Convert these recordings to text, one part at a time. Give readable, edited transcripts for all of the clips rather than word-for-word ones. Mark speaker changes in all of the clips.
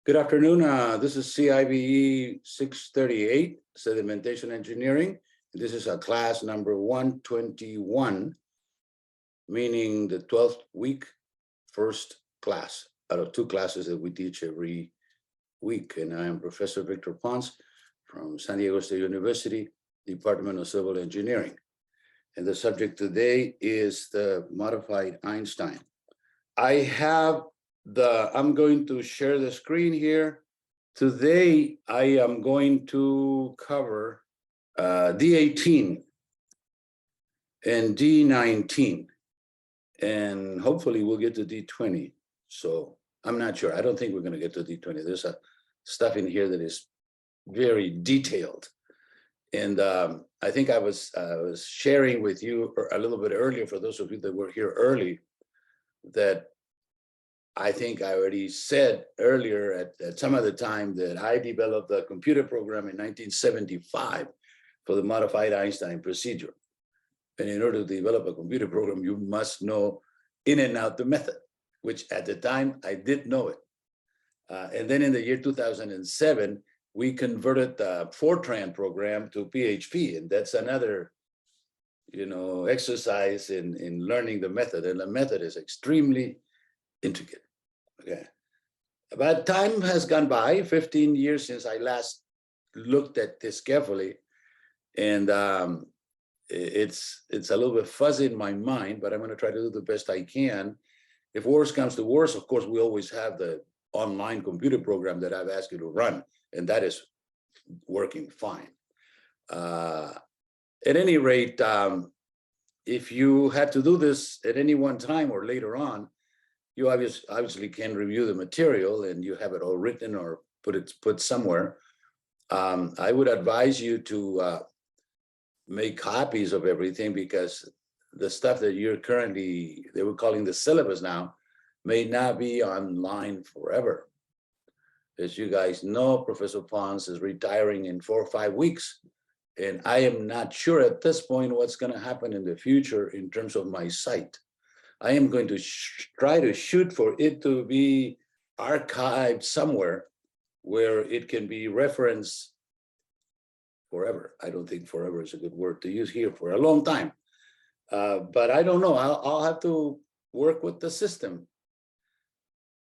Speaker 1: Good afternoon. This is CIVE 638, Sedimentation Engineering. This is a class number 121, meaning the 12th week, first class out of two classes that we teach every week. And I am Professor Victor Ponce from San Diego State University, Department of Civil Engineering. And the subject today is the modified Einstein. I'm going to share the screen here. Today, I am going to cover D18 and D19, and hopefully we'll get to D20. So I'm not sure. I don't think we're going to get to D20. There's stuff in here that is very detailed. And I think I was sharing with you a little bit earlier, for those of you that were here early, that I think I already said earlier at some other time that I developed a computer program in 1975 for the modified Einstein procedure. And in order to develop a computer program, you must know in and out the method, which at the time I did know it. And then in the year 2007, we converted the Fortran program to PHP, and that's another, exercise in learning the method. And the method is extremely intricate. Okay. About time has gone by, 15 years since I last looked at this carefully. And it's a little bit fuzzy in my mind, but I'm going to try to do the best I can. If worse comes to worse, of course, we always have the online computer program that I've asked you to run, and that is working fine. At any rate, if you had to do this at any one time or later on, you obviously can review the material and you have it all written or put somewhere. I would advise you to make copies of everything, because the stuff that they were calling the syllabus now, may not be online forever. As you guys know, Professor Ponce is retiring in 4 or 5 weeks. And I am not sure at this point what's going to happen in the future in terms of my site. I am going to try to shoot for it to be archived somewhere where it can be referenced forever. I don't think forever is a good word to use here, for a long time. But I don't know. I'll have to work with the system,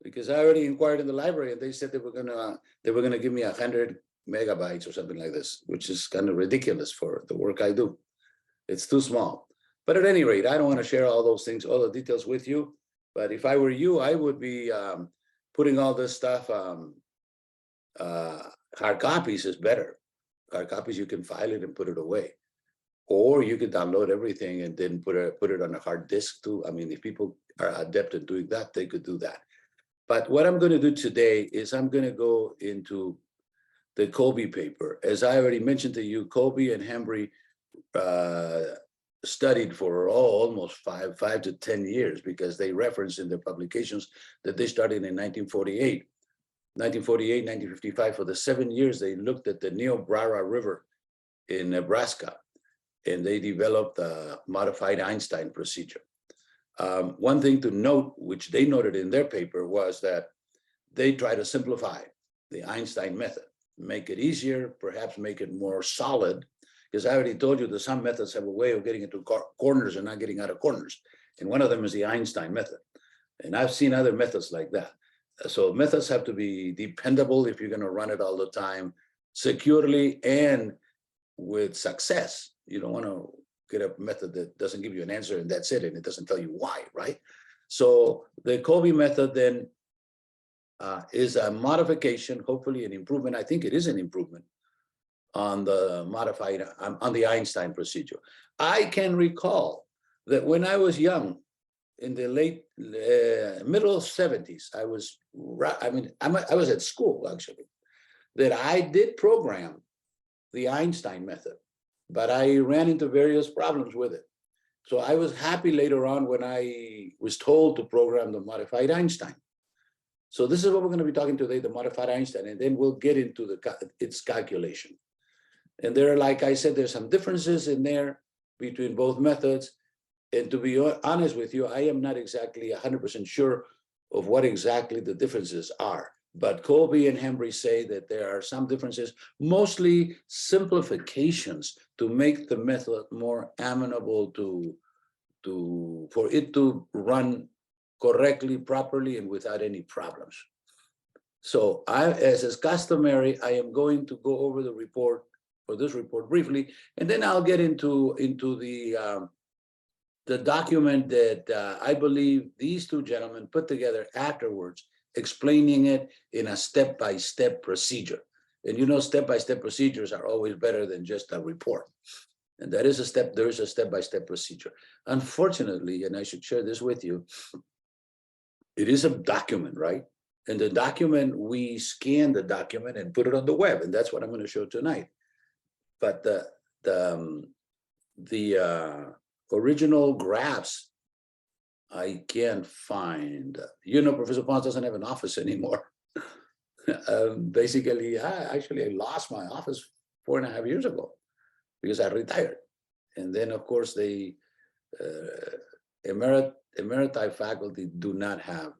Speaker 1: because I already inquired in the library and they said they were gonna give me 100 megabytes or something like this, which is kind of ridiculous for the work I do. It's too small. But at any rate, I don't want to share all those things, all the details with you. But if I were you, I would be putting all this stuff. Hard copies is better. Hard copies, you can file it and put it away, or you can download everything and then put it on a hard disk too. I mean, if people are adept at doing that, they could do that. But what I'm going to do today is I'm going to go into the Colby paper. As I already mentioned to you, Colby and Hembree studied for almost five to 10 years, because they referenced in their publications that they started in 1948. 1948, 1955, for the 7 years, they looked at the Niobrara River in Nebraska, and they developed the modified Einstein procedure. One thing to note, which they noted in their paper, was that they try to simplify the Einstein method, make it easier, perhaps make it more solid, because I already told you that some methods have a way of getting into corners and not getting out of corners. And one of them is the Einstein method. And I've seen other methods like that. So methods have to be dependable if you're going to run it all the time, securely and with success. You don't want to get a method that doesn't give you an answer and that's it, and it doesn't tell you why, right? So the Colby method then is a modification, hopefully an improvement. I think it is an improvement on the on the Einstein procedure. I can recall that when I was young, in the middle 70s, I was at school actually, that I did program the Einstein method, but I ran into various problems with it. So I was happy later on when I was told to program the modified Einstein. So this is what we're going to be talking today, the modified Einstein, and then we'll get into its calculation. And there, like I said, there's some differences in there between both methods. And to be honest with you, I am not exactly 100% sure of what exactly the differences are. but Colby and Hembree say that there are some differences, mostly simplifications to make the method more amenable for it to run correctly, properly, and without any problems. So as is customary, I am going to go over the report, or this report briefly, and then I'll get into the document that I believe these two gentlemen put together afterwards, explaining it in a step-by-step procedure. And you know, step-by-step procedures are always better than just a report. And there is a step-by-step procedure. Unfortunately, and I should share this with you, it is a document, right? And the document, we scan the document and put it on the web, and that's what I'm going to show tonight. But the original graphs, I can't find. You know, Professor Ponce doesn't have an office anymore. Basically, I lost my office 4.5 years ago because I retired. And then, of course, the emeriti faculty do not have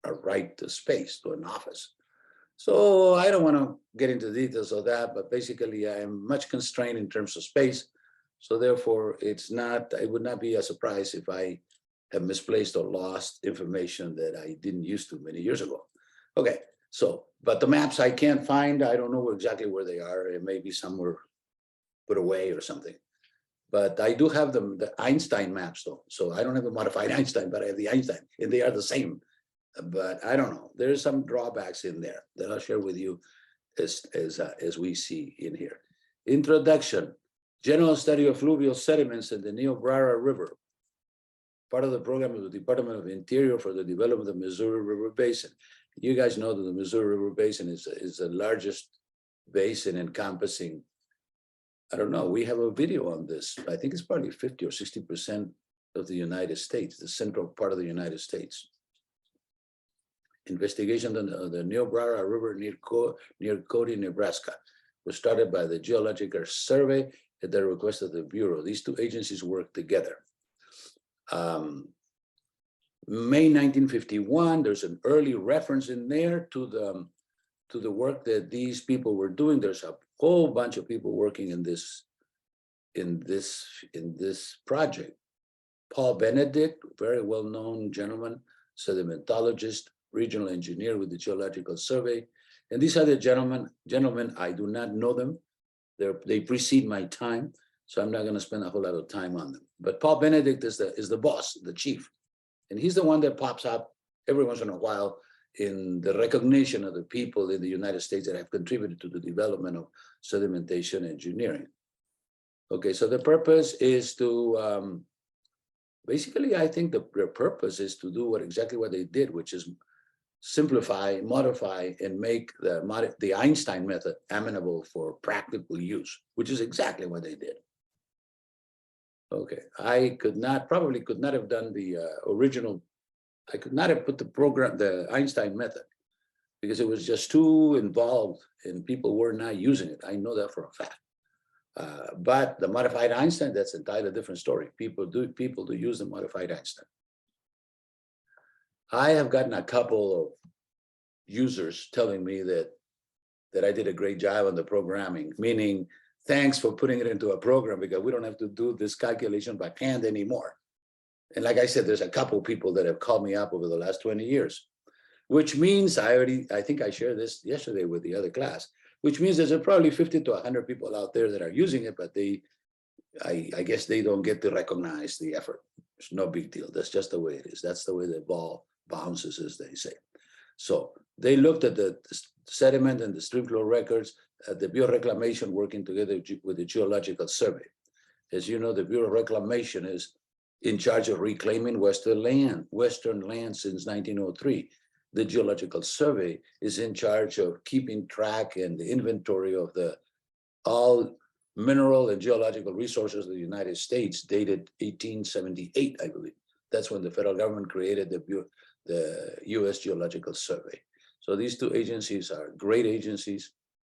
Speaker 1: a right to space, to an office. So I don't want to get into details of that, but basically I am much constrained in terms of space. So therefore, it would not be a surprise if I have misplaced or lost information that I didn't use to many years ago. Okay, so, but the maps I can't find, I don't know exactly where they are. It may be somewhere put away or something. But I do have the Einstein maps though. So I don't have the modified Einstein, but I have the Einstein, and they are the same. But I don't know. There's some drawbacks in there that I'll share with you as we see in here. Introduction. General study of fluvial sediments in the Niobrara River, part of the program of the Department of Interior for the development of the Missouri River Basin. You guys know that the Missouri River Basin is the largest basin encompassing, I don't know, we have a video on this. I think it's probably 50 or 60% of the United States, the central part of the United States. Investigation of the Niobrara River near Cody, Nebraska, was started by the Geological Survey at the request of the Bureau. These two agencies work together. May 1951, there's an early reference in there to the work that these people were doing. There's a whole bunch of people working in this project. Paul Benedict, very well-known gentleman, sedimentologist, regional engineer with the Geological Survey. And these are the gentlemen, I do not know them. They precede my time, so I'm not going to spend a whole lot of time on them. But Paul Benedict is the boss, the chief. And he's the one that pops up every once in a while in the recognition of the people in the United States that have contributed to the development of sedimentation engineering. Okay, so the purpose is to, basically, I think their purpose is to do exactly what they did, which is simplify, modify, and make the Einstein method amenable for practical use, which is exactly what they did. Okay, I probably could not have done the original. I could not have put the Einstein method, because it was just too involved and people were not using it. I know that for a fact. But the modified Einstein, that's entirely a different story. People do use the modified Einstein. I have gotten a couple of users telling me that I did a great job on the programming, meaning thanks for putting it into a program because we don't have to do this calculation by hand anymore. And like I said, there's a couple of people that have called me up over the last 20 years, which means I think I shared this yesterday with the other class, which means there's probably 50 to 100 people out there that are using it, but I guess they don't get to recognize the effort. It's no big deal. That's just the way it is. That's the way the ball bounces, as they say. So they looked at the sediment and the stream flow records, the Bureau of Reclamation working together with the Geological Survey. As you know, the Bureau of Reclamation is in charge of reclaiming Western land since 1903. The Geological Survey is in charge of keeping track and the inventory of all mineral and geological resources of the United States, dated 1878, I believe. That's when the federal government created the U.S. Geological Survey. So these two agencies are great agencies,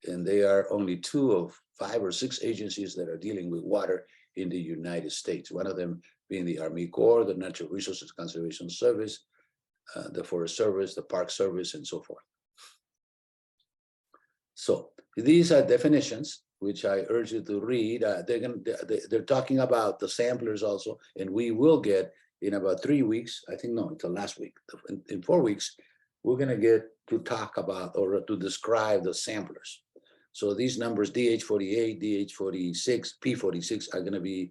Speaker 1: and they are only 2 of 5 or 6 agencies that are dealing with water in the United States. One of them being the Army Corps, the Natural Resources Conservation Service, the Forest Service, the Park Service, and so forth. So these are definitions, which I urge you to read. They're talking about the samplers also, and we will get in about 3 weeks, I think, no, until last week, in 4 weeks, we're going to get to talk about or to describe the samplers. So these numbers, DH48, DH46, P46, are going to be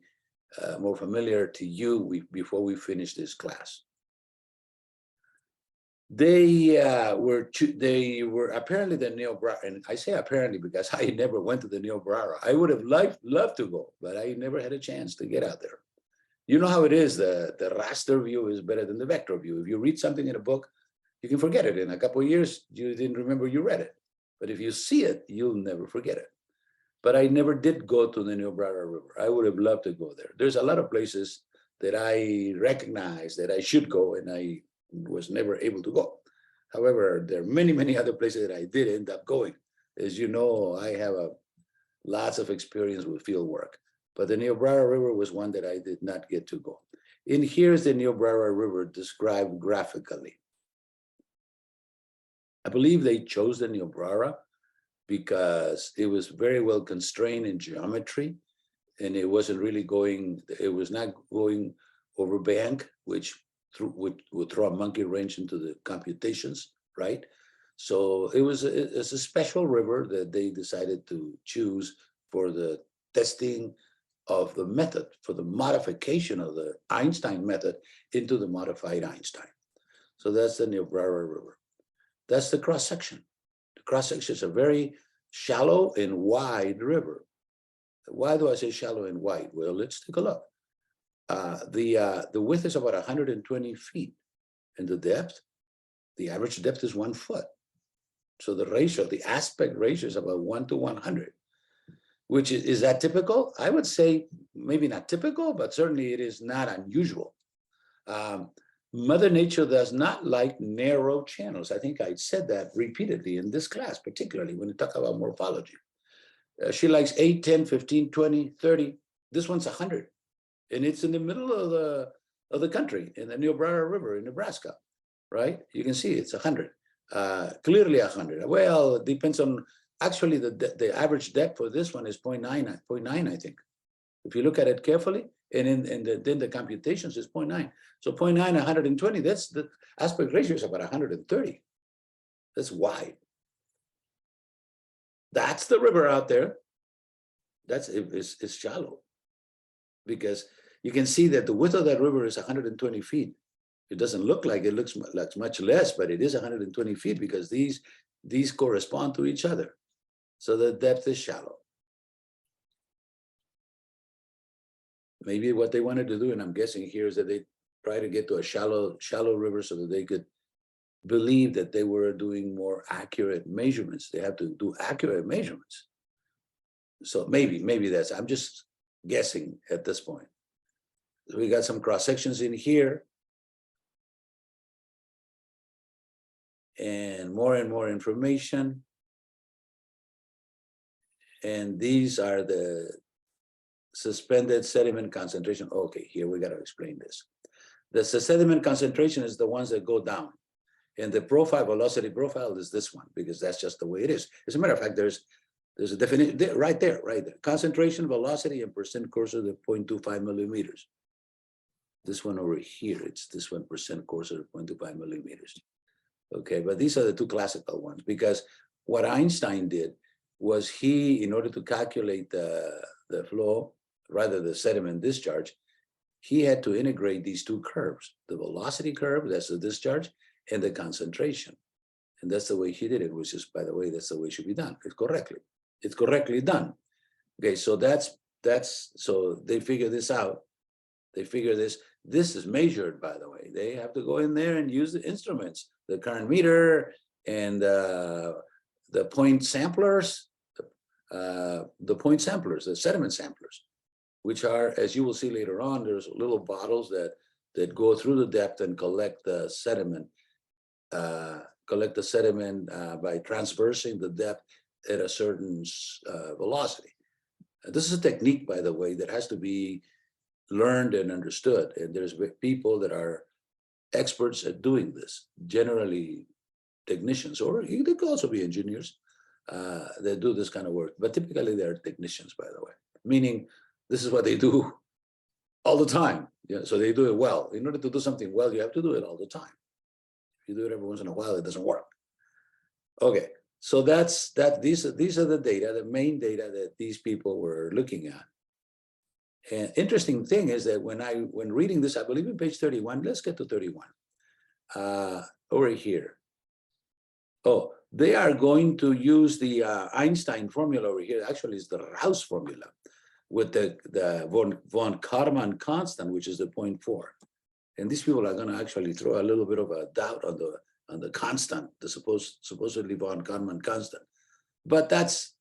Speaker 1: more familiar to you before we finish this class. They were apparently the Niobrara, and I say apparently because I never went to the Niobrara. I would have loved to go, but I never had a chance to get out there. You know how it is, the raster view is better than the vector view. If you read something in a book, you can forget it. In a couple of years, you didn't remember you read it. But if you see it, you'll never forget it. But I never did go to the Niobrara River. I would have loved to go there. There's a lot of places that I recognize that I should go, and I was never able to go. However, there are many, many other places that I did end up going. As you know, I have lots of experience with field work, but the Niobrara River was one that I did not get to go. And here's the Niobrara River described graphically. I believe they chose the Niobrara because it was very well constrained in geometry, and it wasn't really going, it was not going over bank, which would throw a monkey wrench into the computations, right? So it's a special river that they decided to choose for the testing of the method, for the modification of the Einstein method into the modified Einstein. So that's the Niobrara River. That's the cross section. The cross section is a very shallow and wide river. Why do I say shallow and wide? Well, let's take a look. The width is about 120 feet, and the average depth is 1 foot. So the ratio, the aspect ratio is about 1 to 100, which is that typical? I would say maybe not typical, but certainly it is not unusual. Mother Nature does not like narrow channels. I think I said that repeatedly in this class, particularly when we talk about morphology. She likes 8, 10, 15, 20, 30. This one's 100. And it's in the middle of the country, in the Niobrara River in Nebraska, right? You can see it's 100, clearly 100. Well, it depends on, actually the average depth for this one is 0.9, I think. If you look at it carefully, and then the computations is 0.9. So 0.9, 120, that's the aspect ratio is about 130. That's wide. That's the river out there. It's shallow, because you can see that the width of that river is 120 feet. It doesn't look like it, looks like much less, but it is 120 feet because these correspond to each other. So the depth is shallow. Maybe what they wanted to do, and I'm guessing here, is that they try to get to a shallow river so that they could believe that they were doing more accurate measurements. They have to do accurate measurements. So maybe that's, I'm just guessing at this point. So we got some cross sections in here, and more information. And these are the suspended sediment concentration. Okay, here we got to explain this. The sediment concentration is the ones that go down, and the profile, velocity profile, is this one, because that's just the way it is. As a matter of fact, there's a definition right there. Concentration, velocity, and percent coarser than 0.25 millimeters. This one over here, it's this one, percent coarser than 0.25 millimeters. Okay, but these are the two classical ones, because what Einstein did was he, in order to calculate the flow, rather the sediment discharge, he had to integrate these two curves, the velocity curve, that's the discharge, and the concentration. And that's the way he did it, which is, by the way, that's the way it should be done. It's correctly done. Okay, so so they figure this out. They figure this is measured, by the way. They have to go in there and use the instruments, the current meter and the point samplers, the sediment samplers, which are, as you will see later on, there's little bottles that go through the depth and collect the sediment, by transversing the depth at a certain velocity. This is a technique, by the way, that has to be learned and understood. And there's people that are experts at doing this, generally technicians, or they could also be engineers. that do this kind of work, but typically they're technicians, by the way, meaning this is what they do all the time. Yeah, so they do it well. In order to do something well, you have to do it all the time. If you do it every once in a while, it doesn't work. Okay, so that's that. These are the data, the main data that these people were looking at. And interesting thing is that when reading this, I believe in page 31. Let's get to 31. Over here. Oh, they are going to use the Einstein formula over here. Actually, it's the Raus formula with the von Karman constant, which is the 0.4. And these people are going to actually throw a little bit of a doubt on the constant, the supposedly von Karman constant. But that's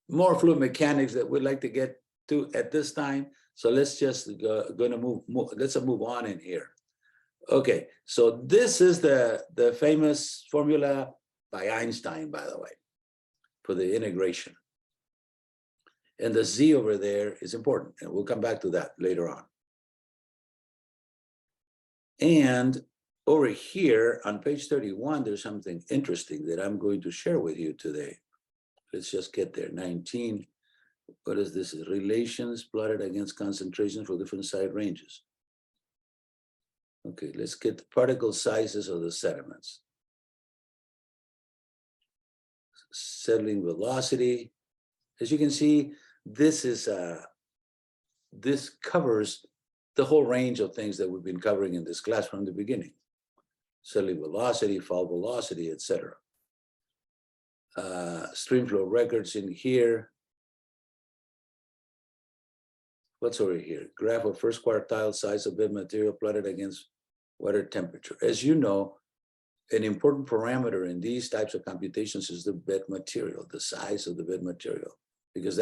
Speaker 1: more fluid mechanics that we'd like to get to at this time. So let's just let's move on in here. Okay, so this is the famous formula by Einstein, by the way, for the integration. And the Z over there is important, and we'll come back to that later on. And over here on page 31, there's something interesting that I'm going to share with you today. Let's just get there. 19. What is this? Relations plotted against concentrations for different side ranges. Okay, let's get the particle sizes of the sediments. Settling velocity. As you can see, this covers the whole range of things that we've been covering in this class from the beginning. Settling velocity, fall velocity, etc. Stream flow records in here. What's over here? Graph of first quartile size of bed material plotted against water temperature. As you know, an important parameter in these types of computations is the bed material, the size of the bed material, because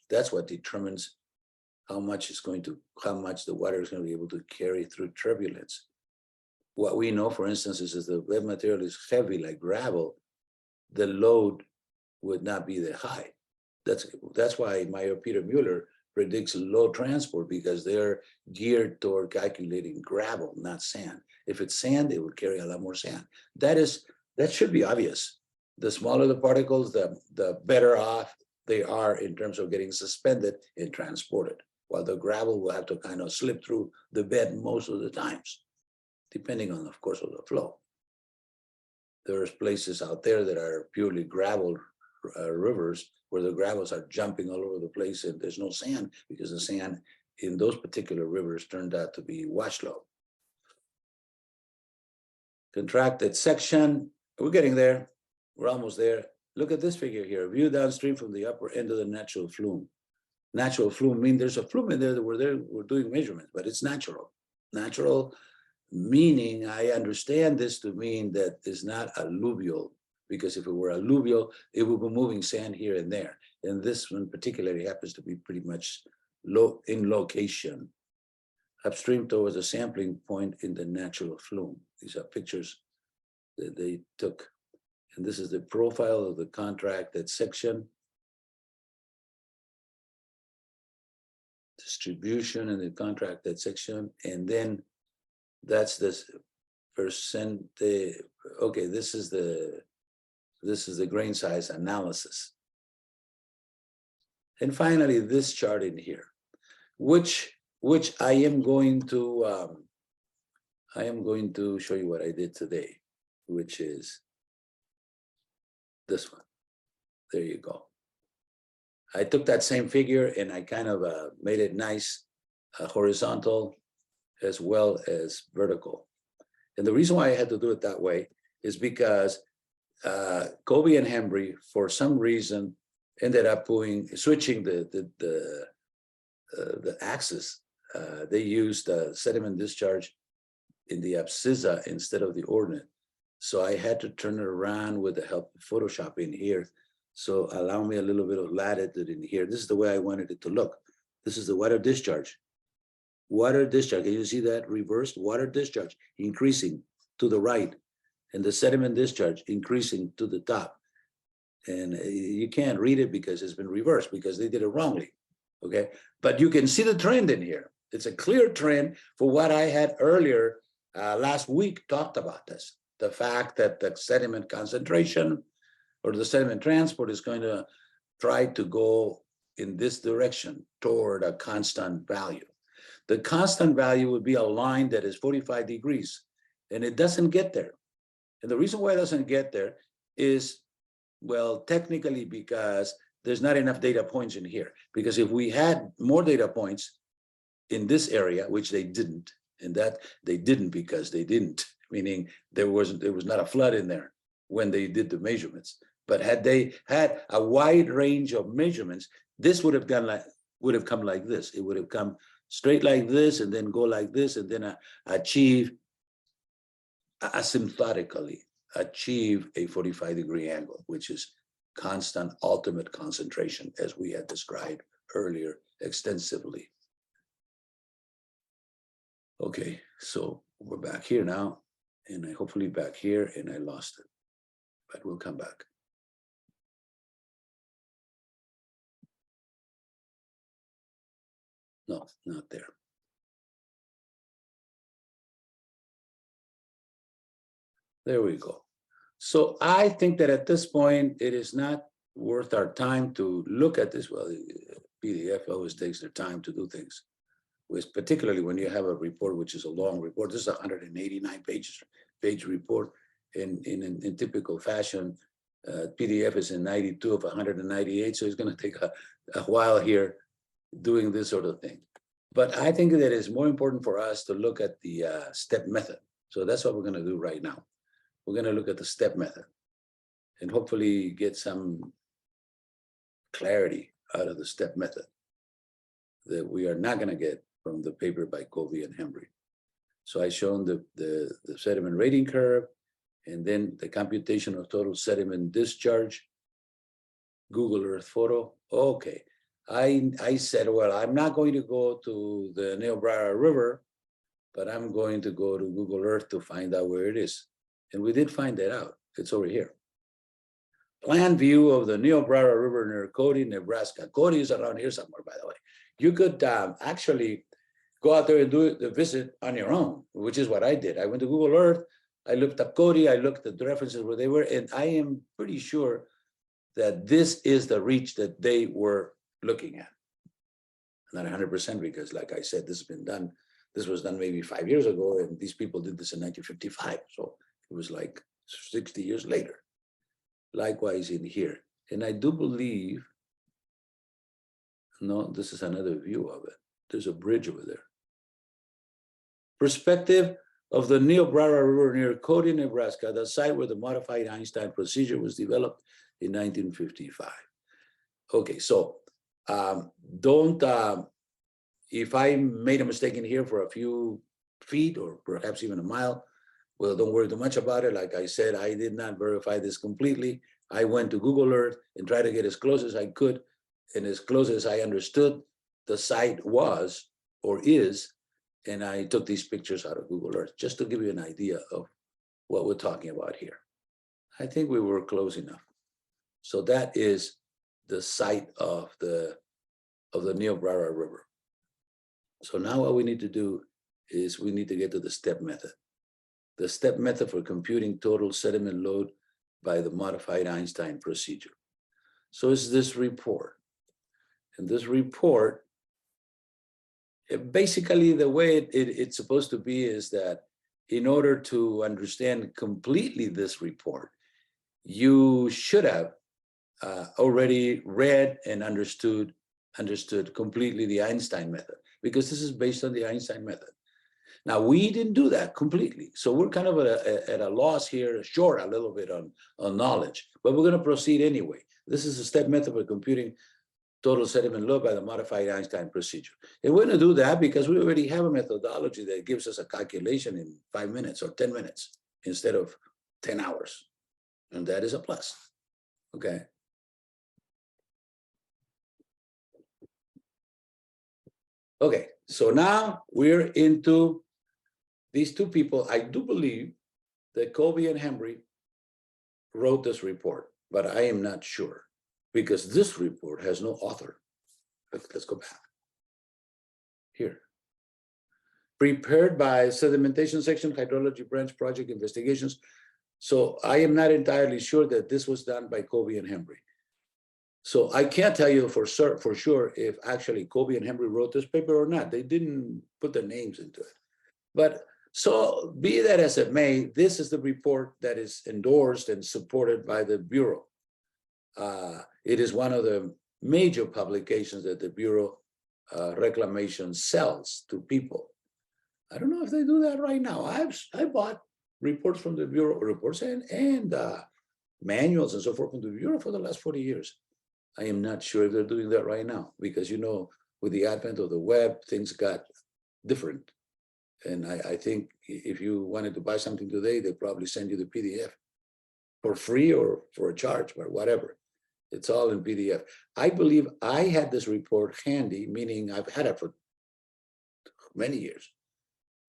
Speaker 1: that's what determines how much the water is going to be able to carry through turbulence. What we know, for instance, is if the bed material is heavy like gravel, the load would not be that high. That's why Meyer Peter Mueller predicts low transport, because they're geared toward calculating gravel, not sand. If it's sand, it would carry a lot more sand. That should be obvious. The smaller the particles, the better off they are in terms of getting suspended and transported, while the gravel will have to kind of slip through the bed most of the times, depending on, of course, of the flow. There's places out there that are purely gravel rivers where the gravels are jumping all over the place and there's no sand, because the sand in those particular rivers turned out to be wash low. Contracted section, we're getting there. We're almost there. Look at this figure here, view downstream from the upper end of the natural flume. Natural flume means there's a flume in there that we're doing measurements, but it's natural. Natural meaning, I understand this to mean that it's not alluvial, because if it were alluvial, it would be moving sand here and there. And this one particularly happens to be pretty much low in location, upstream towards a sampling point in the natural flume. These are pictures that they took. And this is the profile of the contracted section. Distribution in the contracted section. And then that's this percent. Okay, this is the grain size analysis. And finally, this chart in here, which I am going to show you what I did today, which is this one. There you go. I took that same figure and I kind of made it nice, horizontal as well as vertical. And the reason why I had to do it that way is because Colby and Hembree, for some reason, ended up switching the axis. They used sediment discharge in the abscissa instead of the ordinate. So I had to turn it around with the help of Photoshop in here. So allow me a little bit of latitude in here. This is the way I wanted it to look. This is the water discharge. Water discharge, can you see that reversed? Water discharge increasing to the right, and the sediment discharge increasing to the top. And you can't read it because it's been reversed, because they did it wrongly, okay? But you can see the trend in here. It's a clear trend for what I had earlier last week talked about this. The fact that the sediment concentration or the sediment transport is going to try to go in this direction toward a constant value. The constant value would be a line that is 45 degrees, and it doesn't get there. And the reason why it doesn't get there is, well, technically because there's not enough data points in here. Because if we had more data points in this area, which they didn't, and that they didn't because they didn't, meaning there was not a flood in there when they did the measurements. But had they had a wide range of measurements, this would have come like this. It would have come straight like this, and then go like this, and then achieve asymptotically achieve a 45-degree angle, which is constant ultimate concentration, as we had described earlier extensively. Okay, so we're back here now, and I hopefully back here, and I lost it, but we'll come back. No, not there. There we go. So I think that at this point, it is not worth our time to look at this. Well, PDF always takes their time to do things, particularly when you have a report, which is a long report. This is a 189 page report in typical fashion. PDF is in 92 of 198, so it's going to take a while here doing this sort of thing. But I think that it's more important for us to look at the step method. So that's what we're going to do right now. We're going to look at the step method and hopefully get some clarity out of the step method that we are not going to get from the paper by Colby and Hembree. So I shown the sediment rating curve, and then the computation of total sediment discharge, Google Earth photo. Okay, I said, well, I'm not going to go to the Niobrara River, but I'm going to go to Google Earth to find out where it is. And we did find that out. It's over here. Plan view of the Niobrara River near Cody, Nebraska. Cody is around here somewhere, by the way. You could actually go out there and do the visit on your own, which is what I did. I went to Google Earth, I looked up Cody, I looked at the references where they were, and I am pretty sure that this is the reach that they were looking at. Not 100%, because like I said, this was done maybe 5 years ago, and these people did this in 1955. So it was like 60 years later. Likewise in here. And I do believe, no, this is another view of it. There's a bridge over there. Perspective of the Niobrara River near Cody, Nebraska, the site where the modified Einstein procedure was developed in 1955. Okay, so if I made a mistake in here for a few feet or perhaps even a mile, well, don't worry too much about it. Like I said, I did not verify this completely. I went to Google Earth and tried to get as close as I could, and as close as I understood the site was or is, and I took these pictures out of Google Earth just to give you an idea of what we're talking about here. I think we were close enough. So that is the site of the Niobrara River. So now what we need to do is we need to get to the step method. The step method for computing total sediment load by the modified Einstein procedure. So it's this report. And this report, basically the way it's supposed to be is that in order to understand completely this report, you should have already read and understood completely the Einstein method, because this is based on the Einstein method. Now, we didn't do that completely. So we're kind of at a loss here, short a little bit on knowledge, but we're going to proceed anyway. This is a step method for computing total sediment load by the modified Einstein procedure. And we're going to do that because we already have a methodology that gives us a calculation in 5 minutes or 10 minutes instead of 10 hours. And that is a plus. Okay. Okay, so now we're into these two people. I do believe that Colby and Hembree wrote this report, but I am not sure because this report has no author. Let's go back. Here. Prepared by Sedimentation Section, Hydrology Branch Project Investigations, So I am not entirely sure that this was done by Colby and Hembree. So I can't tell you for sure if actually Colby and Hembree wrote this paper or not. They didn't put their names into it. But so be that as it may, this is the report that is endorsed and supported by the Bureau. It is one of the major publications that the Bureau Reclamation sells to people. I don't know if they do that right now. I bought reports from the Bureau, reports and manuals and so forth from the Bureau for the last 40 years. I am not sure if they're doing that right now because, you know, with the advent of the web, things got different. And I think if you wanted to buy something today, they probably send you the PDF for free or for a charge, but whatever. It's all in PDF. I believe I had this report handy, meaning I've had it for many years,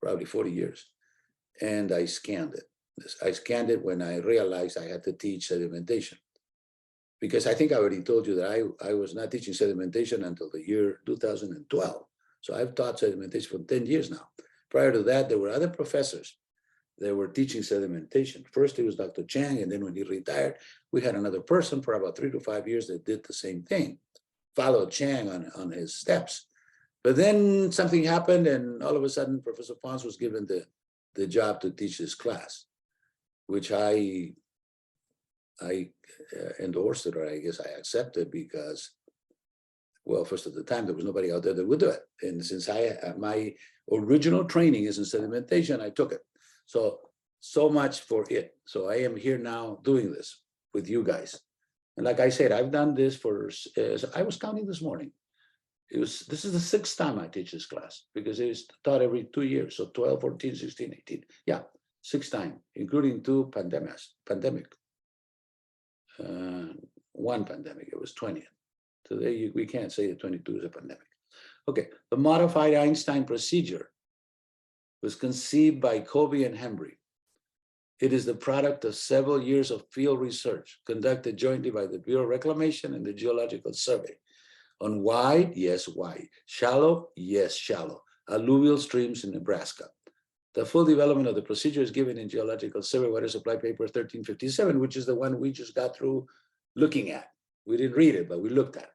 Speaker 1: probably 40 years. And I scanned it. I scanned it when I realized I had to teach sedimentation. Because I think I already told you that I was not teaching sedimentation until the year 2012. So I've taught sedimentation for 10 years now. Prior to that, there were other professors that were teaching sedimentation. First, it was Dr. Chang, and then when he retired, we had another person for about 3 to 5 years that did the same thing, followed Chang on his steps. But then something happened, and all of a sudden, Professor Ponce was given the job to teach this class, which I endorsed it, or I guess I accepted because, well, first at the time, there was nobody out there that would do it. And since my original training is in sedimentation, I took it. So much for it. So I am here now doing this with you guys. And like I said, I've done this for, I was counting this morning. This is the 6th time I teach this class because it is taught every 2 years. So 12, 14, 16, 18. Yeah, 6th time, including 2 pandemic. One pandemic, it was 20th. Today, we can't say that 22 is a pandemic. Okay, the modified Einstein procedure was conceived by Colby and Hembree. It is the product of several years of field research conducted jointly by the Bureau of Reclamation and the Geological Survey on wide, yes, wide, shallow, yes, shallow, alluvial streams in Nebraska. The full development of the procedure is given in Geological Survey Water Supply Paper 1357, which is the one we just got through looking at. We didn't read it, but we looked at it.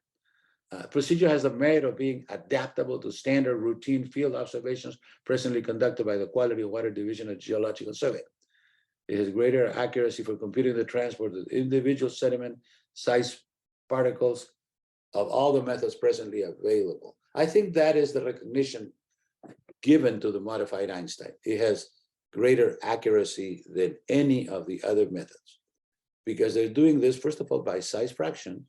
Speaker 1: Procedure has the merit of being adaptable to standard routine field observations presently conducted by the Quality of Water Division of Geological Survey. It has greater accuracy for computing the transport of individual sediment size particles of all the methods presently available. I think that is the recognition given to the modified Einstein. It has greater accuracy than any of the other methods because they're doing this, first of all, by size fraction.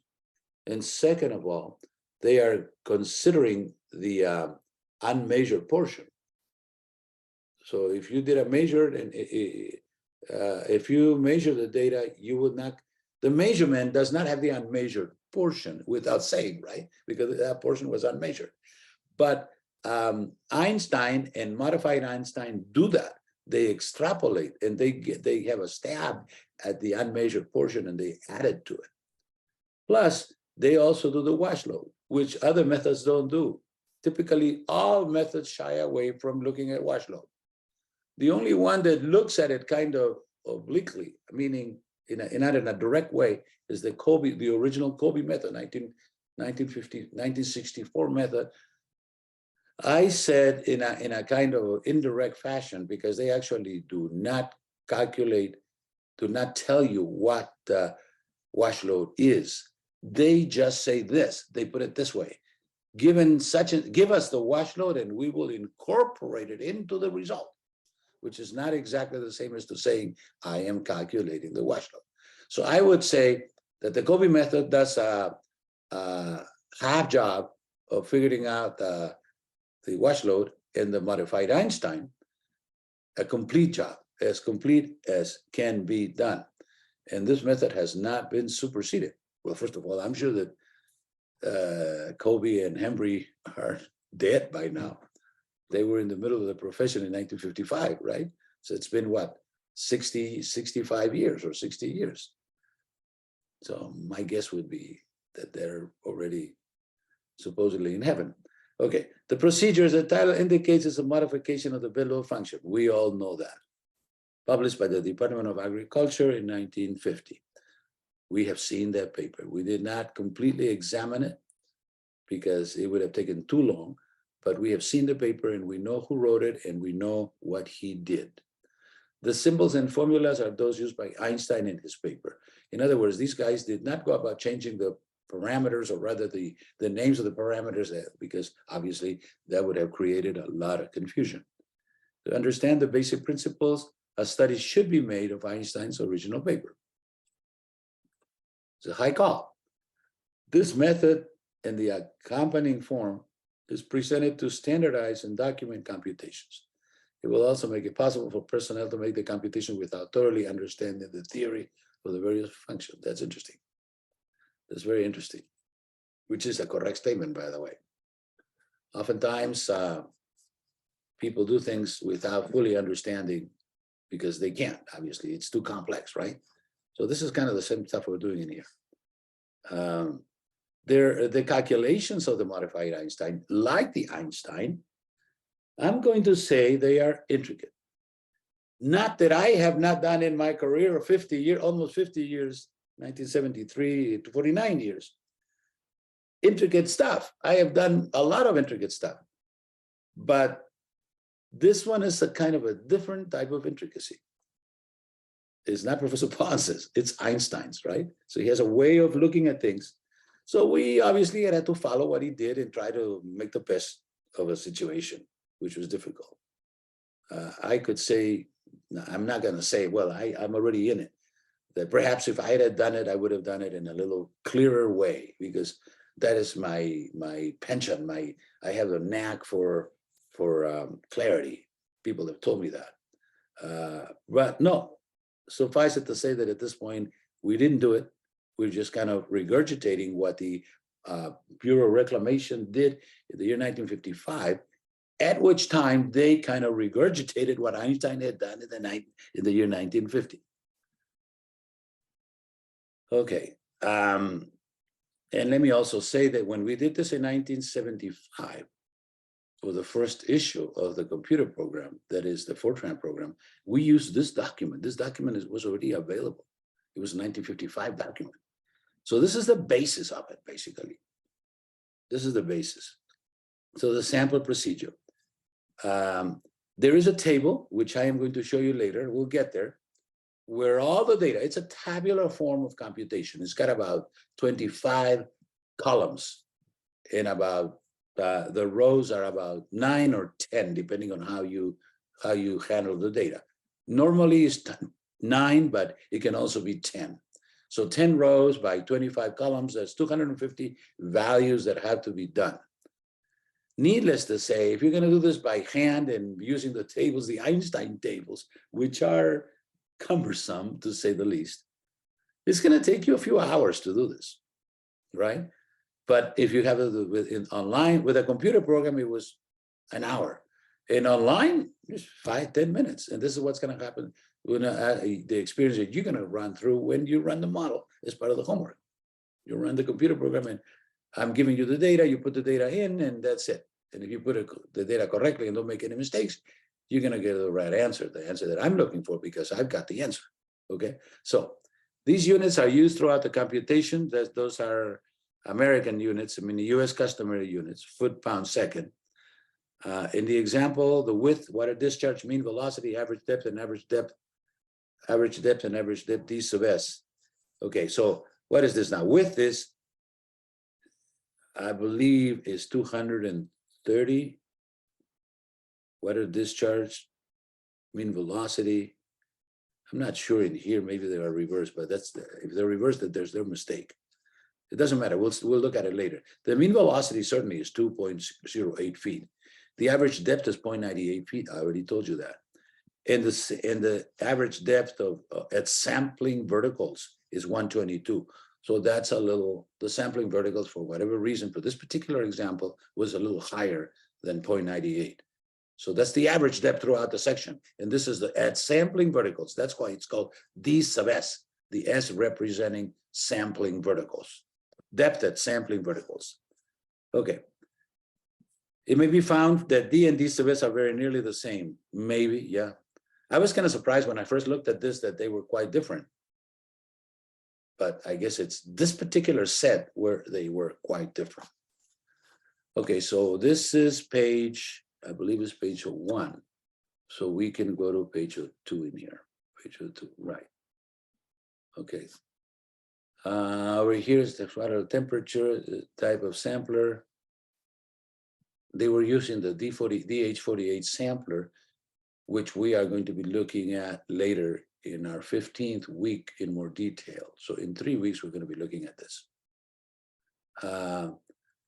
Speaker 1: And second of all, they are considering the unmeasured portion. So if you did a measured, and if you measure the data, you would not, the measurement does not have the unmeasured portion without saying, right? Because that portion was unmeasured. But Einstein and modified Einstein do that. They extrapolate and they have a stab at the unmeasured portion and they add it to it. Plus, they also do the wash load, which other methods don't do. Typically, all methods shy away from looking at wash load. The only one that looks at it kind of obliquely, meaning not in a direct way, is the original Colby method, 1964 method. I said in a kind of indirect fashion, because they actually do not calculate, do not tell you what the wash load is. They just say this, they put it this way, give us the wash load and we will incorporate it into the result, which is not exactly the same as to saying, I am calculating the wash load. So I would say that the Colby method does a half job of figuring out the wash load, and the modified Einstein, a complete job, as complete as can be done. And this method has not been superseded. Well, first of all, I'm sure that Colby and Hembree are dead by now. They were in the middle of the profession in 1955, right? So it's been what, 65 years or 60 years. So my guess would be that they're already supposedly in heaven. Okay, the procedure, as the title indicates, is a modification of the bed load function. We all know that. published by the Department of Agriculture in 1950. We have seen that paper. We did not completely examine it because it would have taken too long, but we have seen the paper and we know who wrote it and we know what he did. The symbols and formulas are those used by Einstein in his paper. In other words, these guys did not go about changing the parameters, or rather the names of the parameters, because obviously that would have created a lot of confusion. To understand the basic principles, a study should be made of Einstein's original paper. It's a high call. This method and the accompanying form is presented to standardize and document computations. It will also make it possible for personnel to make the computation without thoroughly understanding the theory of the various functions. That's interesting. That's very interesting, which is a correct statement, by the way. Oftentimes, people do things without fully understanding because they can't, obviously. It's too complex, right? So this is kind of the same stuff we're doing in here. The calculations of the modified Einstein, like the Einstein, I'm going to say they are intricate. Not that I have not done in my career of 50 years, almost 50 years, 1973 to 49 years, intricate stuff. I have done a lot of intricate stuff, but this one is a kind of a different type of intricacy. It's not Professor Ponce's, it's Einstein's, right? So he has a way of looking at things. So we obviously had to follow what he did and try to make the best of a situation, which was difficult. I could say, I'm not going to say, well, I'm already in it. That perhaps if I had done it, I would have done it in a little clearer way, because that is my penchant. I have a knack for clarity. People have told me that. But no, suffice it to say that at this point, we didn't do it. We're just kind of regurgitating what the Bureau of Reclamation did in the year 1955, at which time they kind of regurgitated what Einstein had done in the year 1950. Okay, and let me also say that when we did this in 1975, for the first issue of the computer program, that is the Fortran program, we used this document. This document was already available. It was a 1955 document. So this is the basis of it, basically. This is the basis. So the sample procedure. There is a table, which I am going to show you later. We'll get there, where all the data, it's a tabular form of computation. It's got about 25 columns, and about the rows are about 9 or 10, depending on how you handle the data. Normally it's 9, but it can also be 10. So 10 rows by 25 columns, that's 250 values that have to be done. Needless to say, if you're going to do this by hand and using the tables, the Einstein tables, which are cumbersome to say the least, it's going to take you a few hours to do this, right? But if you have it online with a computer program, it was an hour. And online, just 5-10 minutes. And this is what's going to happen when the experience that you're going to run through when you run the model as part of the homework. You run the computer program, and I'm giving you the data, you put the data in, and that's it. And if you put the data correctly and don't make any mistakes, you're going to get the right answer, the answer that I'm looking for, because I've got the answer. Okay, so these units are used throughout the computation. Those are American units, I mean the US customary units, foot, pound, second. In the example, the width, water discharge, mean velocity, average depth, and average depth, D sub S. Okay, so what is this now? Width is, I believe, is 230. Water discharge, mean velocity. I'm not sure in here, maybe they are reversed, but if they're reversed, that there's their mistake. It doesn't matter, we'll look at it later. The mean velocity certainly is 2.08 feet. The average depth is 0.98 feet, I already told you that. And the average depth at sampling verticals is 122. So that's a little, the sampling verticals, for whatever reason, for this particular example, was a little higher than 0.98. So that's the average depth throughout the section. And this is at sampling verticals. That's why it's called D sub S, the S representing sampling verticals. Depth at sampling verticals. Okay. It may be found that D and D sub S are very nearly the same. Maybe, yeah. I was kind of surprised when I first looked at this that they were quite different. But I guess it's this particular set where they were quite different. Okay, so this is page, I believe it's page 1. So we can go to page 2 in here. Page 2, right. Okay. Over here is the water temperature, the type of sampler. They were using the DH48 sampler, which we are going to be looking at later in our 15th week in more detail. So in 3 weeks, we're going to be looking at this.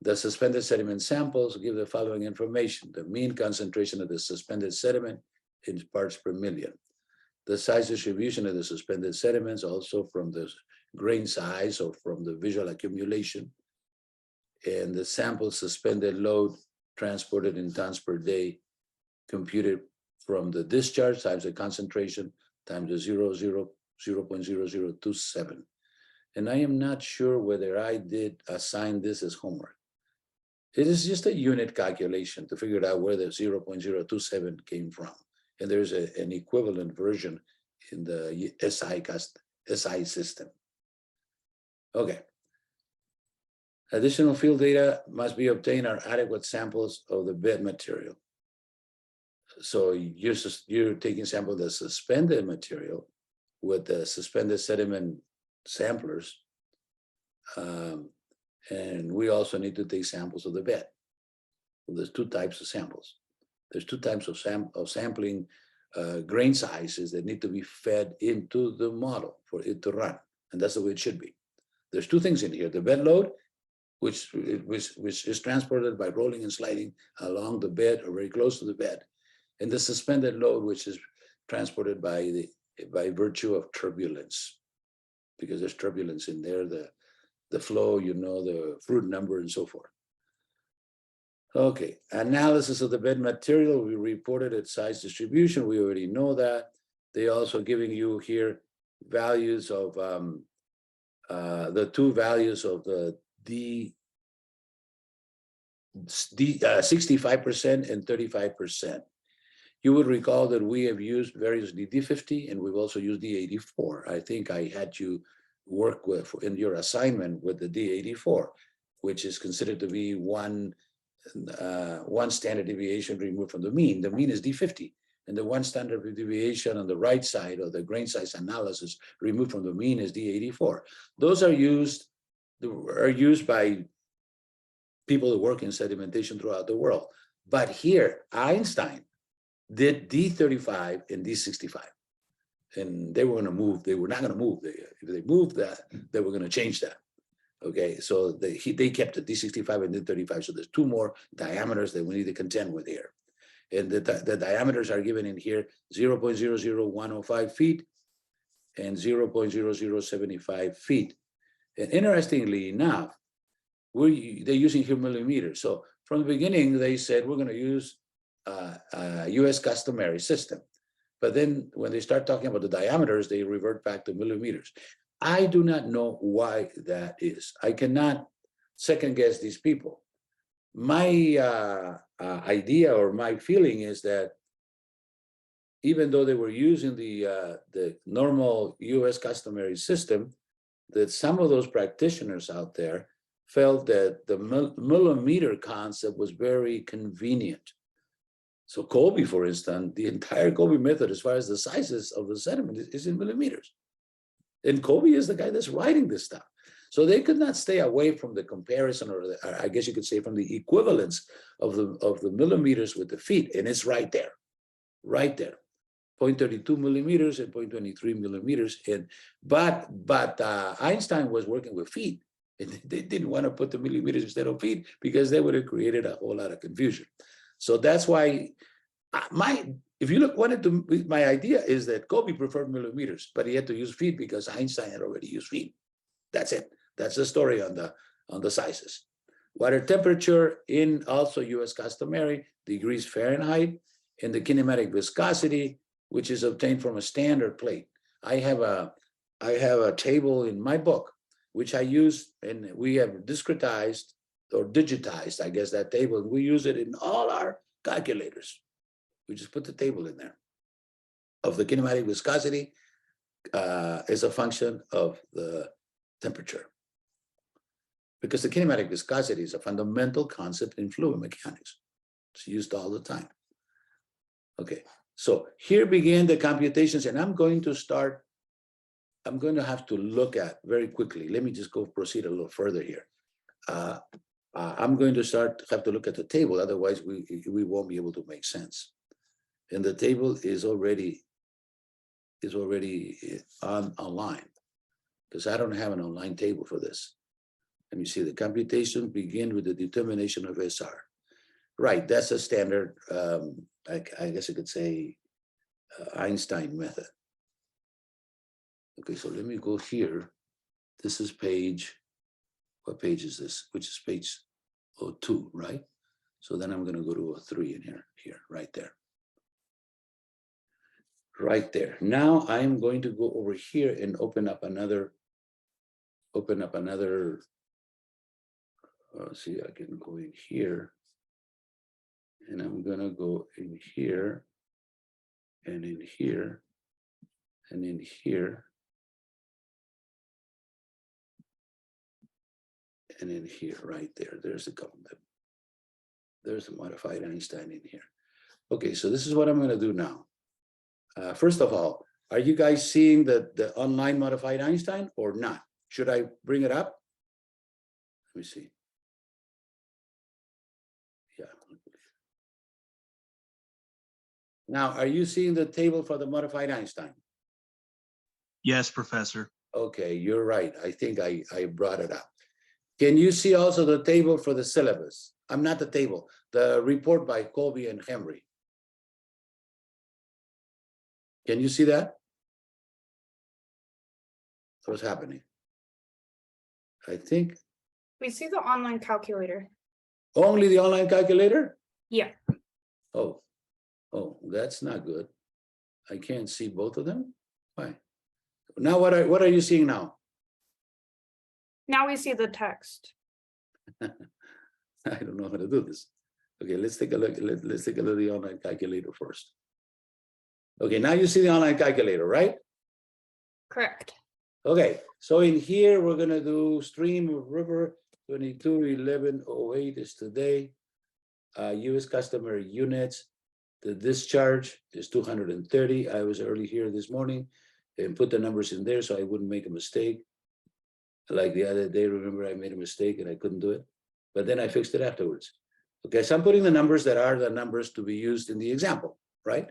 Speaker 1: The suspended sediment samples give the following information: the mean concentration of the suspended sediment in parts per million, the size distribution of the suspended sediments, also from the grain size or from the visual accumulation, and the sample suspended load transported in tons per day, computed from the discharge times the concentration times the 0.0027. And I am not sure whether I did assign this as homework. It is just a unit calculation to figure out where the 0.027 came from. And there's an equivalent version in the SI system. Okay. Additional field data must be obtained are adequate samples of the bed material. So you're taking sample of the suspended material with the suspended sediment samplers. And we also need to take samples of the bed. So there's 2 types of samples. There's 2 types of sampling grain sizes that need to be fed into the model for it to run. And that's the way it should be. There's 2 things in here: the bed load, which is transported by rolling and sliding along the bed or very close to the bed, and the suspended load, which is transported by virtue of turbulence, because there's turbulence in there, the flow, you know, the Froude number and so forth. Okay, analysis of the bed material, we reported its size distribution. We already know that. They also giving you here values of the 2 values of the 65% and 35%. You would recall that we have used variously D50 and we've also used D84. I think I had you work with in your assignment with the D84, which is considered to be one standard deviation removed from the mean. The mean is D50, and the 1 standard deviation on the right side of the grain size analysis removed from the mean is D84. Those are used by people who work in sedimentation throughout the world. But here, Einstein did D35 and D65. And they were going to move. They were not going to move. If they moved that, they were going to change that. Okay, so they kept the D65 and D35. So there's 2 more diameters that we need to contend with here. And the diameters are given in here: 0.00105 feet and 0.0075 feet. And interestingly enough, they're using here millimeters. So from the beginning, they said, we're going to use a US customary system. But then when they start talking about the diameters, they revert back to millimeters. I do not know why that is. I cannot second guess these people. My idea or my feeling is that even though they were using the normal US customary system, that some of those practitioners out there felt that the millimeter concept was very convenient. So Colby, for instance, the entire Colby method, as far as the sizes of the sediment, is in millimeters. And Colby is the guy that's writing this stuff. So they could not stay away from the comparison, or I guess you could say from the equivalence of the millimeters with the feet. And it's right there, 0.32 millimeters and 0.23 millimeters. But Einstein was working with feet, and they didn't want to put the millimeters instead of feet because they would have created a whole lot of confusion. So that's why if you wanted to, my idea is that Colby preferred millimeters, but he had to use feet because Einstein had already used feet. That's it. That's the story on the sizes. Water temperature in also US customary, degrees Fahrenheit, and the kinematic viscosity, which is obtained from a standard plate. I have a table in my book, which I use, and we have discretized or digitized, I guess, that table. We use it in all our calculators. We just put the table in there. of the kinematic viscosity is a function of the temperature. Because the kinematic viscosity is a fundamental concept in fluid mechanics. It's used all the time. Okay, so here begin the computations, and I'm going to have to look at very quickly. Let me just proceed a little further here. I'm going to have to look at the table, otherwise we won't be able to make sense. And the table is already online, because I don't have an online table for this. Let me see, the computation begin with the determination of SR. Right, that's a standard, I guess I could say, Einstein method. Okay, so let me go here. This is page, what page is this? Which is page 02, right? So then I'm gonna go to 03 in here, right there. Right there. Now I'm going to go over here and open up another, see, I can go in here. And I'm gonna go in here, and in here, and in here, and in here, right there. There's a modified Einstein in here. Okay, so this is what I'm gonna do now. First of all, are you guys seeing the online modified Einstein or not? Should I bring it up? Let me see. Yeah. Now, are you seeing the table for the modified Einstein?
Speaker 2: Yes, Professor.
Speaker 1: Okay, you're right. I think I brought it up. Can you see also the table for the syllabus? I'm not the table, the report by Colby and Hembree. Can you see that? What's happening? I think.
Speaker 3: We see the online calculator.
Speaker 1: Only the online calculator?
Speaker 3: Yeah.
Speaker 1: Oh, that's not good. I can't see both of them. Why? Now what are you seeing now?
Speaker 3: Now we see the text.
Speaker 1: I don't know how to do this. Okay, let's take a look. Let's take a look at the online calculator first. Okay, now you see the online calculator, right?
Speaker 3: Correct.
Speaker 1: Okay, so in here we're gonna do stream of river 221108 is today. US customer units. The discharge is 230. I was early here this morning and put the numbers in there so I wouldn't make a mistake. Like the other day, remember I made a mistake and I couldn't do it, but then I fixed it afterwards. Okay, so I'm putting the numbers that are the numbers to be used in the example, right?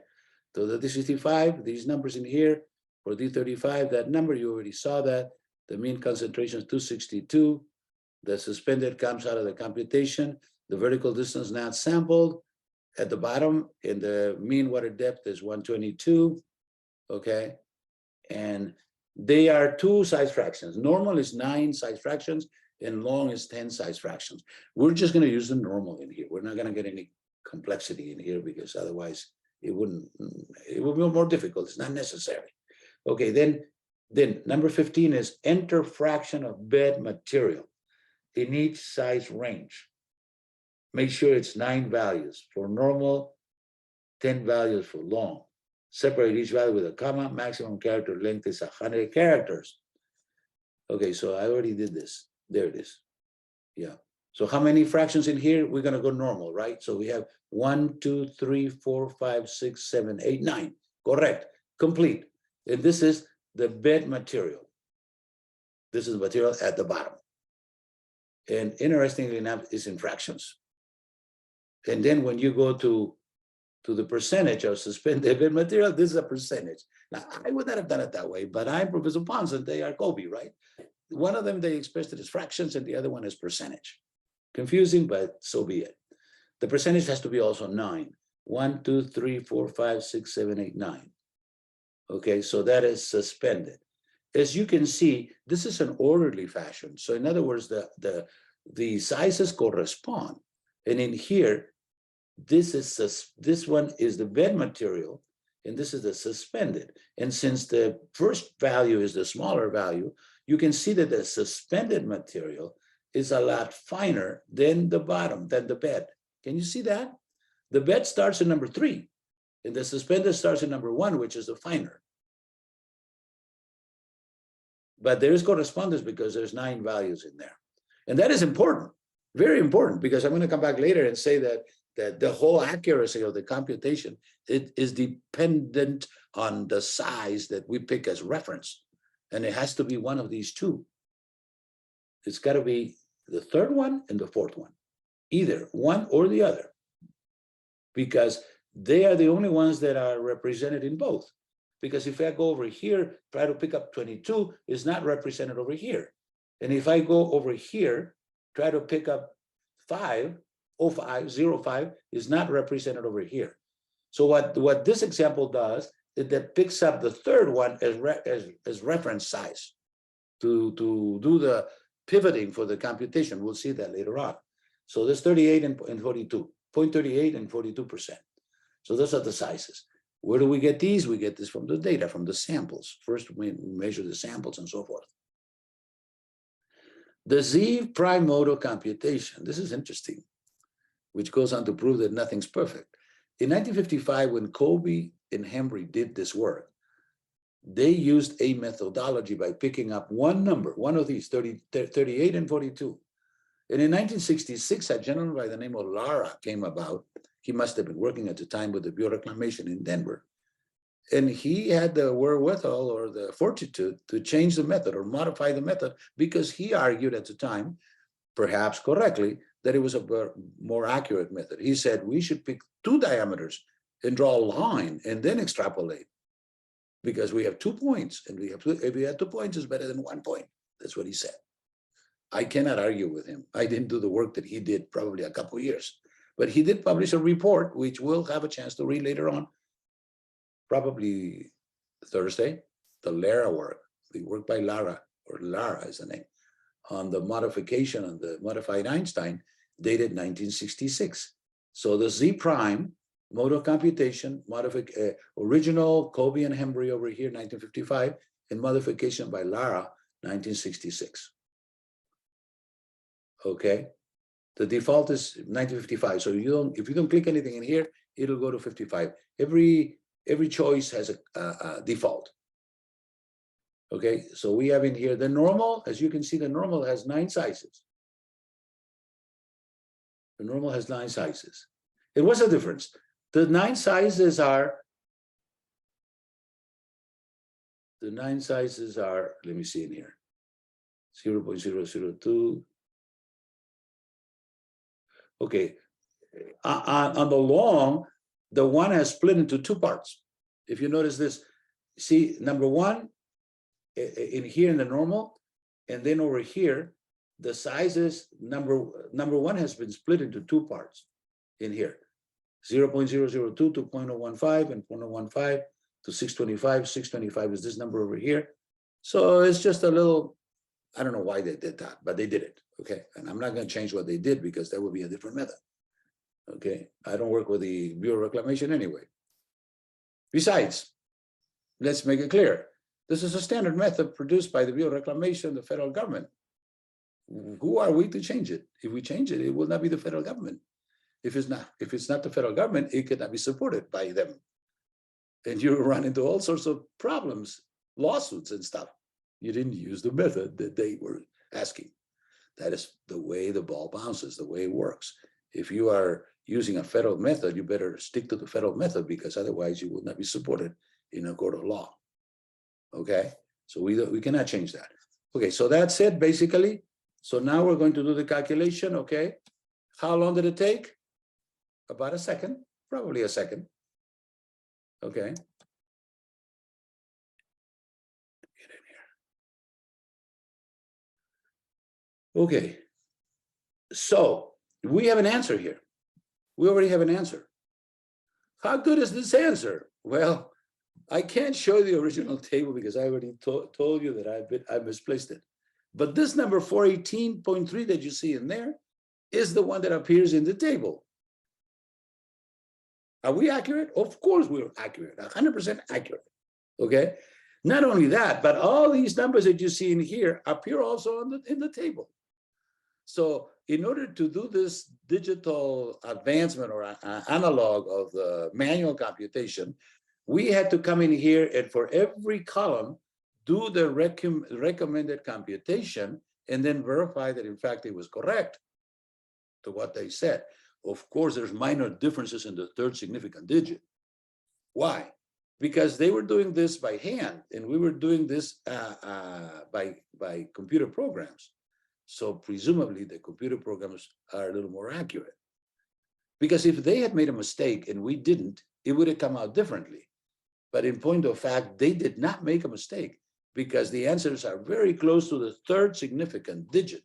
Speaker 1: So the D65, these numbers in here, for D35, that number, you already saw that. The mean concentration is 262. The suspended comes out of the computation. The vertical distance not sampled at the bottom, and the mean water depth is 122, okay? And they are 2 size fractions. Normal is 9 size fractions, and long is 10 size fractions. We're just gonna use the normal in here. We're not gonna get any complexity in here because otherwise it would be more difficult. It's not necessary. Okay, then number 15 is enter fraction of bed material in each size range. Make sure it's 9 values for normal, 10 values for long. Separate each value with a comma. Maximum character length is 100 characters. Okay, so I already did this. There it is. Yeah. So how many fractions in here? We're gonna go normal, right? So we have 1, 2, 3, 4, 5, 6, 7, 8, 9. Correct. Complete. And this is the bed material. This is the material at the bottom. And interestingly enough, it's in fractions. And then when you go to the percentage of suspended bed material, this is a percentage. Now, I would not have done it that way, but I'm Professor Ponce and they are Colby, right? One of them, they expressed it as fractions and the other one as percentage. Confusing, but so be it. The percentage has to be also 9. 1, 2, 3, 4, 5, 6, 7, 8, 9. Okay, so that is suspended. As you can see, this is an orderly fashion. So in other words, the sizes correspond. And in here, this one is the bed material, and this is the suspended. And since the first value is the smaller value, you can see that the suspended material is a lot finer than the bottom, than the bed. Can you see that? The bed starts at number 3. And the suspended starts in number 1, which is the finer. But there is correspondence because there's 9 values in there. And that is important, very important, because I'm going to come back later and say that the whole accuracy of the computation, it is dependent on the size that we pick as reference. And it has to be one of these 2. It's got to be the 3rd one and the 4th one, either one or the other, because they are the only ones that are represented in both. Because if I go over here, try to pick up 22, it's not represented over here. And if I go over here, try to pick up 05 is not represented over here. So what this example does is that picks up the 3rd one as reference size to do the pivoting for the computation. We'll see that later on. So there's 38 and 42, 0.38 and 42%. So those are the sizes. Where do we get these? We get this from the data, from the samples. First, we measure the samples and so forth. The Z prime modal computation, this is interesting, which goes on to prove that nothing's perfect. In 1955, when Colby and Hembree did this work, they used a methodology by picking up one number, one of these, 38 and 42. And in 1966, a gentleman by the name of Lara came about. He must have been working at the time with the Bureau of Reclamation in Denver. And he had the wherewithal or the fortitude to change the method or modify the method because he argued at the time, perhaps correctly, that it was a more accurate method. He said, we should pick 2 diameters and draw a line and then extrapolate because we have 2 points and if we have 2 points, it's better than 1 point. That's what he said. I cannot argue with him. I didn't do the work that he did probably a couple of years, but he did publish a report, which we'll have a chance to read later on, probably Thursday, the Lara work, the work by Lara, or Lara is the name, on the modification of the modified Einstein, dated 1966. So the Z prime modal computation, original Colby and Hembree over here, 1955, and modification by Lara, 1966. Okay, the default is 1955. So if you don't click anything in here, it'll go to 55. Every choice has a default. Okay, so we have in here the normal. As you can see, the normal has 9 sizes. The normal has 9 sizes. And what's the difference? The 9 sizes are, let me see in here, 0.002. Okay, on the long, the 1 has split into 2 parts. If you notice this, see number 1 in here in the normal, and then over here, the sizes, number 1 has been split into 2 parts in here. 0.002 to 0.015 and 0.015 to 625. 625 is this number over here. So it's just a little, I don't know why they did that, but they did it. Okay, and I'm not going to change what they did because that would be a different method. Okay, I don't work with the Bureau of Reclamation anyway. Besides, let's make it clear. This is a standard method produced by the Bureau of Reclamation, the federal government. Who are we to change it? If we change it, it will not be the federal government. If it's not the federal government, it cannot be supported by them. And you run into all sorts of problems, lawsuits and stuff. You didn't use the method that they were asking. That is the way the ball bounces, the way it works. If you are using a federal method, you better stick to the federal method because otherwise you will not be supported in a court of law. Okay, so we cannot change that. Okay, so that's it basically. So now we're going to do the calculation. Okay, how long did it take? About a second, probably a second. Okay. Get in here. Okay, so we have an answer here. We already have an answer. How good is this answer? Well, I can't show the original table because I already told you that I misplaced it. But this number 418.3 that you see in there is the one that appears in the table. Are we accurate? Of course we're accurate, 100% accurate, okay? Not only that, but all these numbers that you see in here appear also in the table. So in order to do this digital advancement or analog of the manual computation, we had to come in here and for every column, do the recommended computation and then verify that in fact it was correct to what they said. Of course, there's minor differences in the third significant digit. Why? Because they were doing this by hand and we were doing this by computer programs. So presumably the computer programs are a little more accurate. Because if they had made a mistake and we didn't, it would have come out differently. But in point of fact, they did not make a mistake because the answers are very close to the third significant digit.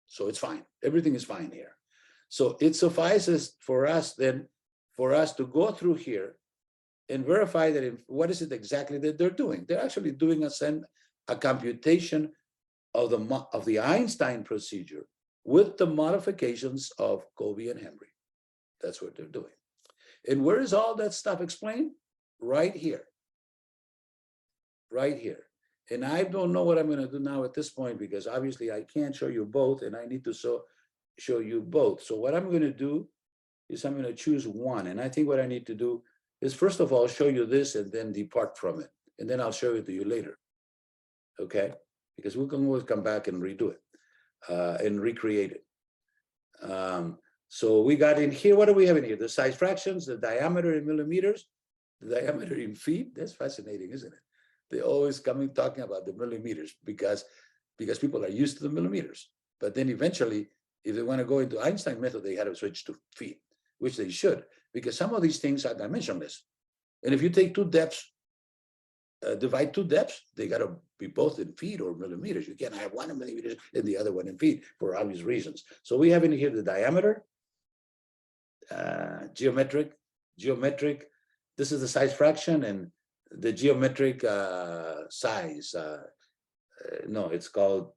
Speaker 1: So it's fine. Everything is fine here. So it suffices for us then, for us to go through here and verify that what is it exactly that they're doing. They're actually doing a computation of the Einstein procedure with the modifications of Colby and Hembree. That's what they're doing. And where is all that stuff explained? Right here. Right here. And I don't know what I'm going to do now at this point because obviously I can't show you both and I need to show you both. So what I'm going to do is I'm going to choose one. And I think what I need to do is first of all, show you this and then depart from it. And then I'll show it to you later. Okay? Because we can always come back and redo it and recreate it. So we got in here, what do we have in here? The size fractions, the diameter in millimeters, the diameter in feet. That's fascinating, isn't it? They always talking about the millimeters because people are used to the millimeters. But then eventually, if they want to go into Einstein method, they had to switch to feet, which they should, because some of these things are dimensionless. And if you take two depths, divide two depths, they got to be both in feet or millimeters. You can't have one in millimeters and the other one in feet for obvious reasons. So we have in here the diameter, geometric. This is the size fraction and the geometric size. No, it's called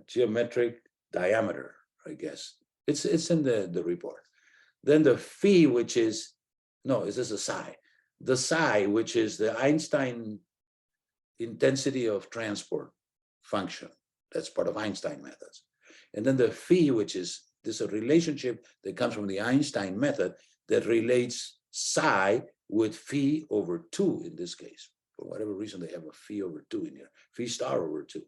Speaker 1: geometric diameter, I guess. It's in the report. Then the phi, which is, no, is this a psi? The psi, which is the Einstein intensity of transport function. That's part of Einstein methods. And then the phi, which is this a relationship that comes from the Einstein method that relates psi with phi over 2 in this case. For whatever reason, they have a phi over 2 in here, phi star over 2.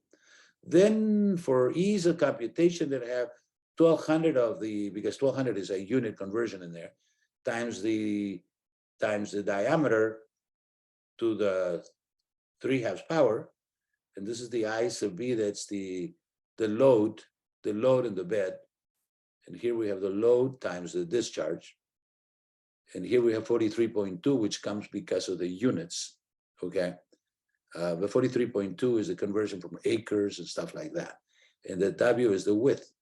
Speaker 1: Then for ease of computation, they have 1200 of the, because 1200 is a unit conversion in there, times the diameter to the 3/2 power. And this is the I sub B, that's the load in the bed. And here we have the load times the discharge. And here we have 43.2, which comes because of the units, okay? But 43.2 is the conversion from acres and stuff like that. And the W is the width.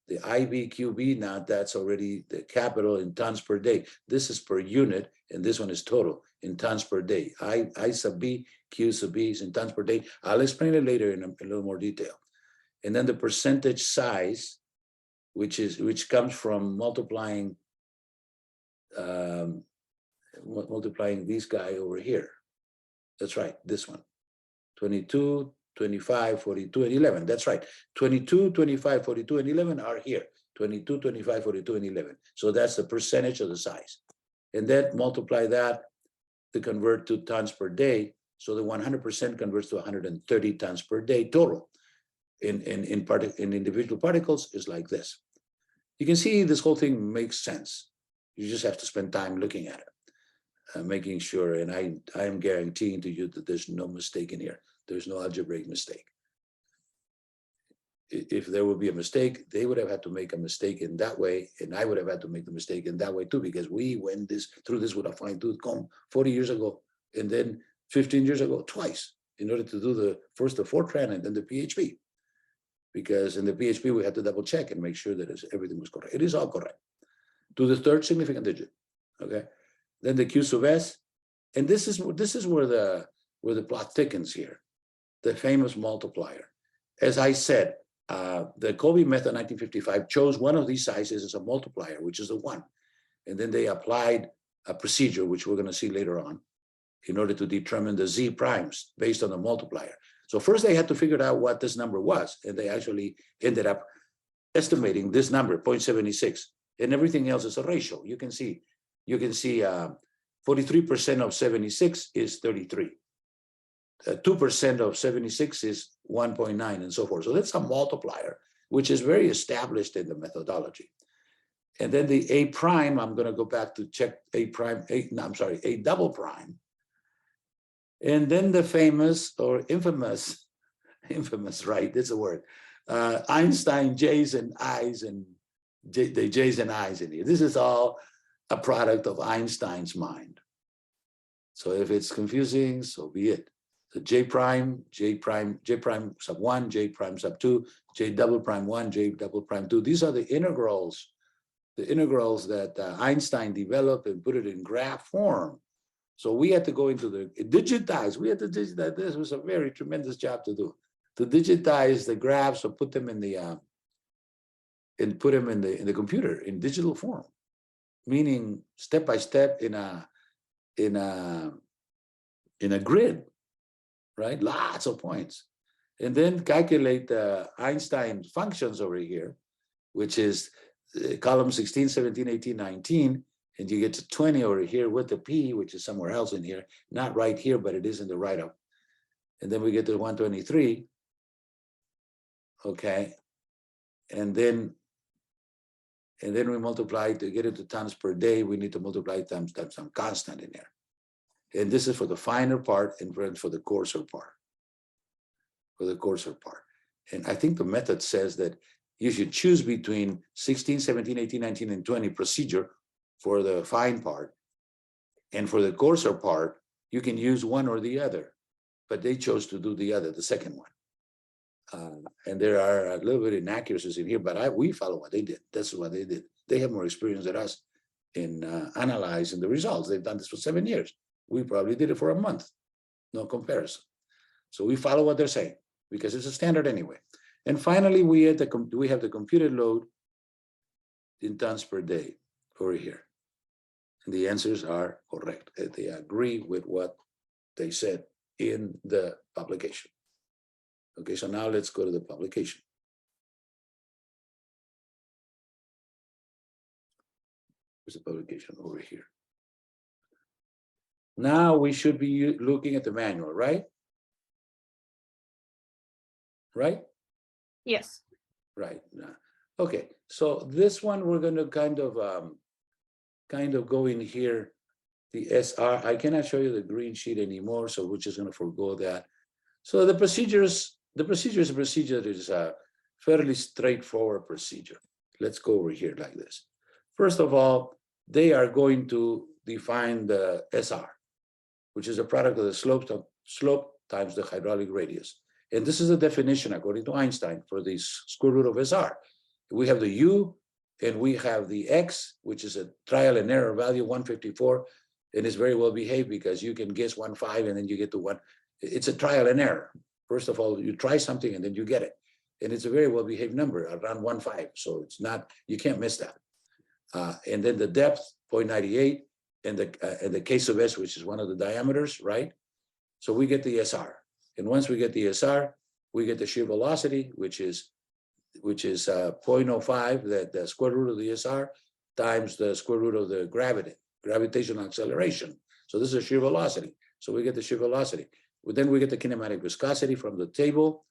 Speaker 1: The IBQB, now that's already the capital in tons per day. This is per unit, and this one is total in tons per day. I sub B, Q sub B is in tons per day. I'll explain it later in a little more detail. And then the percentage size, which comes from multiplying this guy over here. That's right, this one. 22, 25, 42, and 11. That's right. 22, 25, 42, and 11 are here. 22, 25, 42, and 11. So that's the percentage of the size. And then multiply that to convert to tons per day. So the 100% converts to 130 tons per day total. In individual particles is like this. You can see this whole thing makes sense. You just have to spend time looking at it, making sure, and I am guaranteeing to you that there's no mistake in here. There's no algebraic mistake. If there would be a mistake, they would have had to make a mistake in that way, and I would have had to make the mistake in that way too, because we went through this with a fine-tooth comb 40 years ago, and then 15 years ago, twice, in order to do first the Fortran and then the PHP. Because in the PHP, we had to double check and make sure that everything was correct. It is all correct. To the third significant digit, okay? Then the Q sub S, and this is where the plot thickens here, the famous multiplier. As I said, the Colby method 1955 chose one of these sizes as a multiplier, which is the 1. And then they applied a procedure, which we're going to see later on, in order to determine the Z primes based on the multiplier. So first they had to figure out what this number was, and they actually ended up estimating this number, 0.76, and everything else is a ratio. You can see 43% of 76 is 33. 2% of 76 is 1.9 and so forth. So that's a multiplier, which is very established in the methodology. And then the A prime, I'm going to go back to check A double prime. And then the famous or infamous, right, that's a word, Einstein J's and I's and the J's and I's in here. This is all a product of Einstein's mind. So if it's confusing, so be it. So J prime sub 1, J prime sub 2, J double prime 1, J double prime 2. These are the integrals that Einstein developed and put it in graph form. So we had to go into the digitize. We had to digitize. This was a very tremendous job to do, to digitize the graphs or put them in the computer in digital form, meaning step by step in a grid, right? Lots of points, and then calculate the Einstein functions over here, which is column 16, 17, 18, 19. And you get to 20 over here with the P, which is somewhere else in here, not right here, but it is in the write-up. And then we get to 123, okay? And then we multiply to get it to tons per day. We need to multiply times some constant in there. And this is for the finer part and for the coarser part. And I think the method says that you should choose between 16, 17, 18, 19, and 20 procedure for the fine part, and for the coarser part, you can use one or the other, but they chose to do the second one. And there are a little bit of inaccuracies in here, but we follow what they did. That's what they did. They have more experience than us in analyzing the results. They've done this for 7 years. We probably did it for a month, no comparison. So we follow what they're saying because it's a standard anyway. And finally, we have the computed load in tons per day over here. And the answers are correct. They agree with what they said in the publication. Okay, so now let's go to the publication. Where's the publication? Over here. Now we should be looking at the manual, right? Right?
Speaker 3: Yes.
Speaker 1: Right. Okay, so this one we're going to kind of go in here, the SR. I cannot show you the green sheet anymore, so we're just going to forego that. So the procedure is a fairly straightforward procedure. Let's go over here like this. First of all, they are going to define the SR, which is a product of the slope times the hydraulic radius. And this is the definition, according to Einstein, for the square root of SR. We have the U, and we have the X, which is a trial and error value, 154, and it's very well behaved because you can guess 1.5 and then you get to 1. It's a trial and error. First of all, you try something and then you get it. And it's a very well behaved number, around 1.5. So it's not, you can't miss that. And then the depth, 0.98, and the K sub S, which is one of the diameters, right? So we get the SR. And once we get the SR, we get the shear velocity, which is 0.05, that the square root of the SR times the square root of the gravitational acceleration. So this is shear velocity. So we get the shear velocity. Then we get the kinematic viscosity from the table.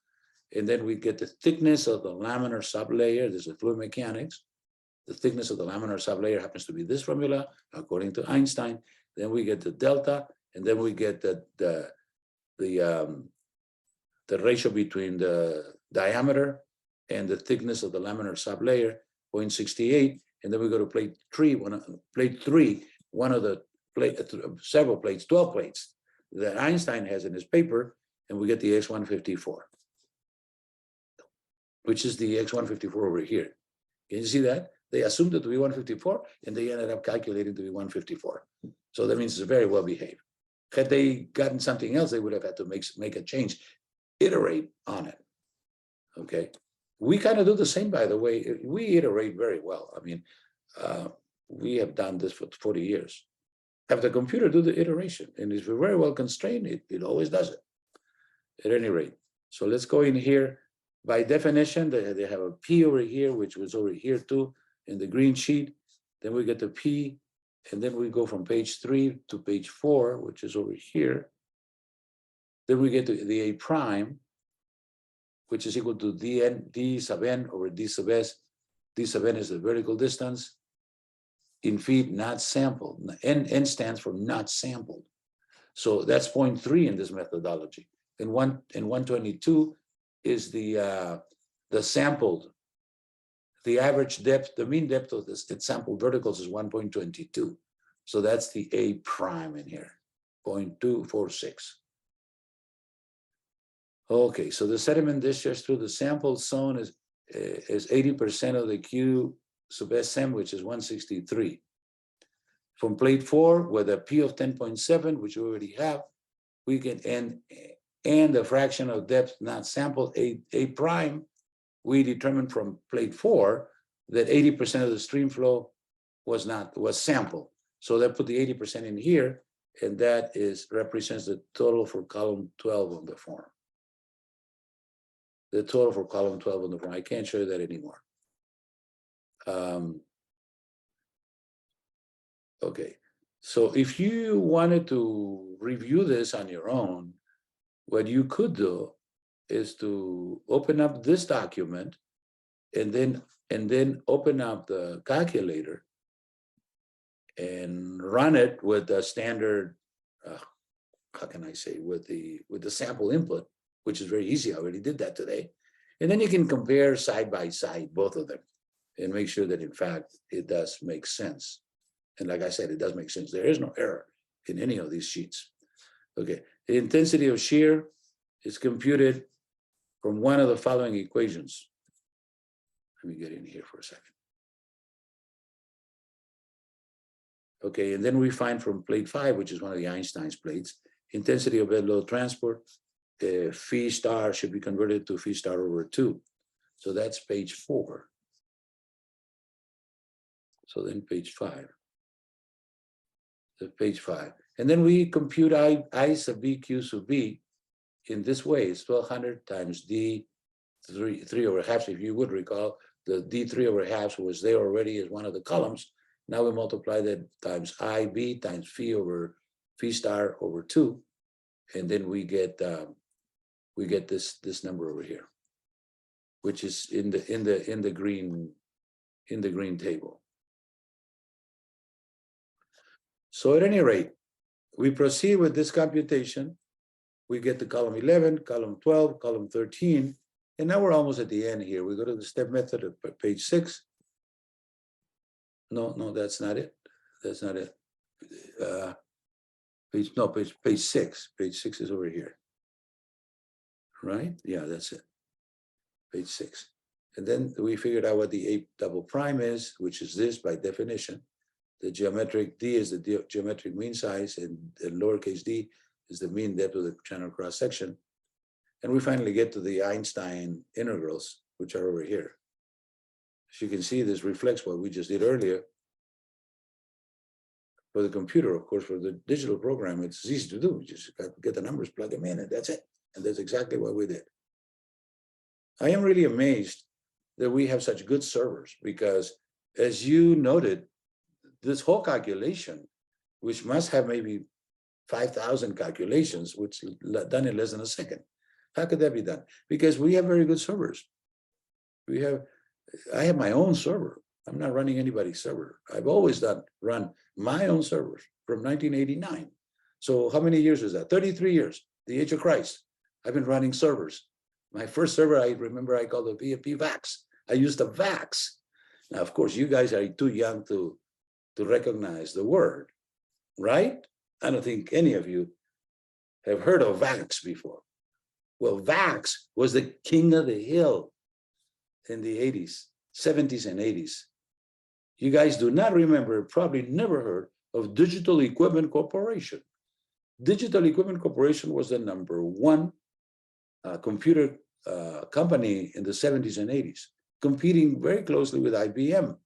Speaker 1: And then we get the thickness of the laminar sublayer. This is fluid mechanics. The thickness of the laminar sublayer happens to be this formula, according to Einstein. Then we get the delta, and then we get the ratio between the diameter and the thickness of the laminar sublayer, 0.68, and then we go to plate 3, one of the several plates, 12 plates that Einstein has in his paper, and we get the X154, which is the X154 over here. Can you see that? They assumed it to be 154, and they ended up calculating to be 154. So that means it's very well behaved. Had they gotten something else, they would have had to make a change, iterate on it. Okay. We kind of do the same, by the way. We iterate very well. I mean, we have done this for 40 years. Have the computer do the iteration, and if we're very well constrained, it always does it. At any rate, So let's go in here. By definition, they have a P over here, which was over here too in the green sheet. Then we get the P, and then we go from page 3 to page 4, which is over here. Then we get to the A prime, which is equal to D sub n over D sub s. D sub n is the vertical distance in feet not sampled. N stands for not sampled. So that's 0.3 in this methodology. And 122 is the sampled, the average depth, the mean depth of this sampled verticals is 1.22. So that's the A prime in here, 0.246. Okay, so the sediment discharge through the sample zone is 80% of the Q sub SM, which is 163. From plate 4, with a P of 10.7, which we already have, we can, and the fraction of depth not sampled, A prime, we determined from plate 4 that 80% of the stream flow was sampled. So that put the 80% in here, and that represents the total for column 12 on the form. The total for column 12 on the form. I can't show you that anymore. Okay, so if you wanted to review this on your own, what you could do is to open up this document and then open up the calculator and run it with the standard, how can I say, with the sample input, which is very easy. I already did that today. And then you can compare side by side, both of them, and make sure that in fact, it does make sense. And like I said, it does make sense. There is no error in any of these sheets. Okay, the intensity of shear is computed from one of the following equations. Let me get in here for a second. Okay, and then we find from plate 5, which is one of the Einstein's plates, intensity of bed load transport, phi star should be converted to phi star over 2. So that's page 4. So then page 5. Page 5. And then we compute I sub B Q sub B in this way. It's 1200 times D 3 over halves. If you would recall, the D 3 over halves was there already as one of the columns. Now we multiply that times IB times phi over phi star over 2. And then we get this number over here, which is in the green table. So at any rate, we proceed with this computation. We get to column 11, column 12, column 13, and now we're almost at the end here. We go to the step method at page 6. No, that's not it. That's not it. Page 6. Page 6 is over here. Right? Yeah, that's it. Page 6. And then we figured out what the A double prime is, which is this by definition. The geometric D is the geometric mean size, and lowercase d is the mean depth of the channel cross section. And we finally get to the Einstein integrals, which are over here. As you can see, this reflects what we just did earlier. For the computer, of course, for the digital program, it's easy to do. You just got to get the numbers, plug them in, and that's it. And that's exactly what we did. I am really amazed that we have such good servers, because as you noted, this whole calculation, which must have maybe 5,000 calculations, which done in less than a second. How could that be done? Because we have very good servers. I have my own server. I'm not running anybody's server. I've always run my own servers from 1989. So how many years is that? 33 years, the age of Christ. I've been running servers. My first server, I remember I called the PFP VAX. I used the VAX. Now, of course, you guys are too young to recognize the word, right? I don't think any of you have heard of VAX before. Well, VAX was the king of the hill in the 80s, 70s and 80s. You guys do not remember, probably never heard of Digital Equipment Corporation. Digital Equipment Corporation was the #1 computer company in the 70s and 80s, competing very closely with IBM.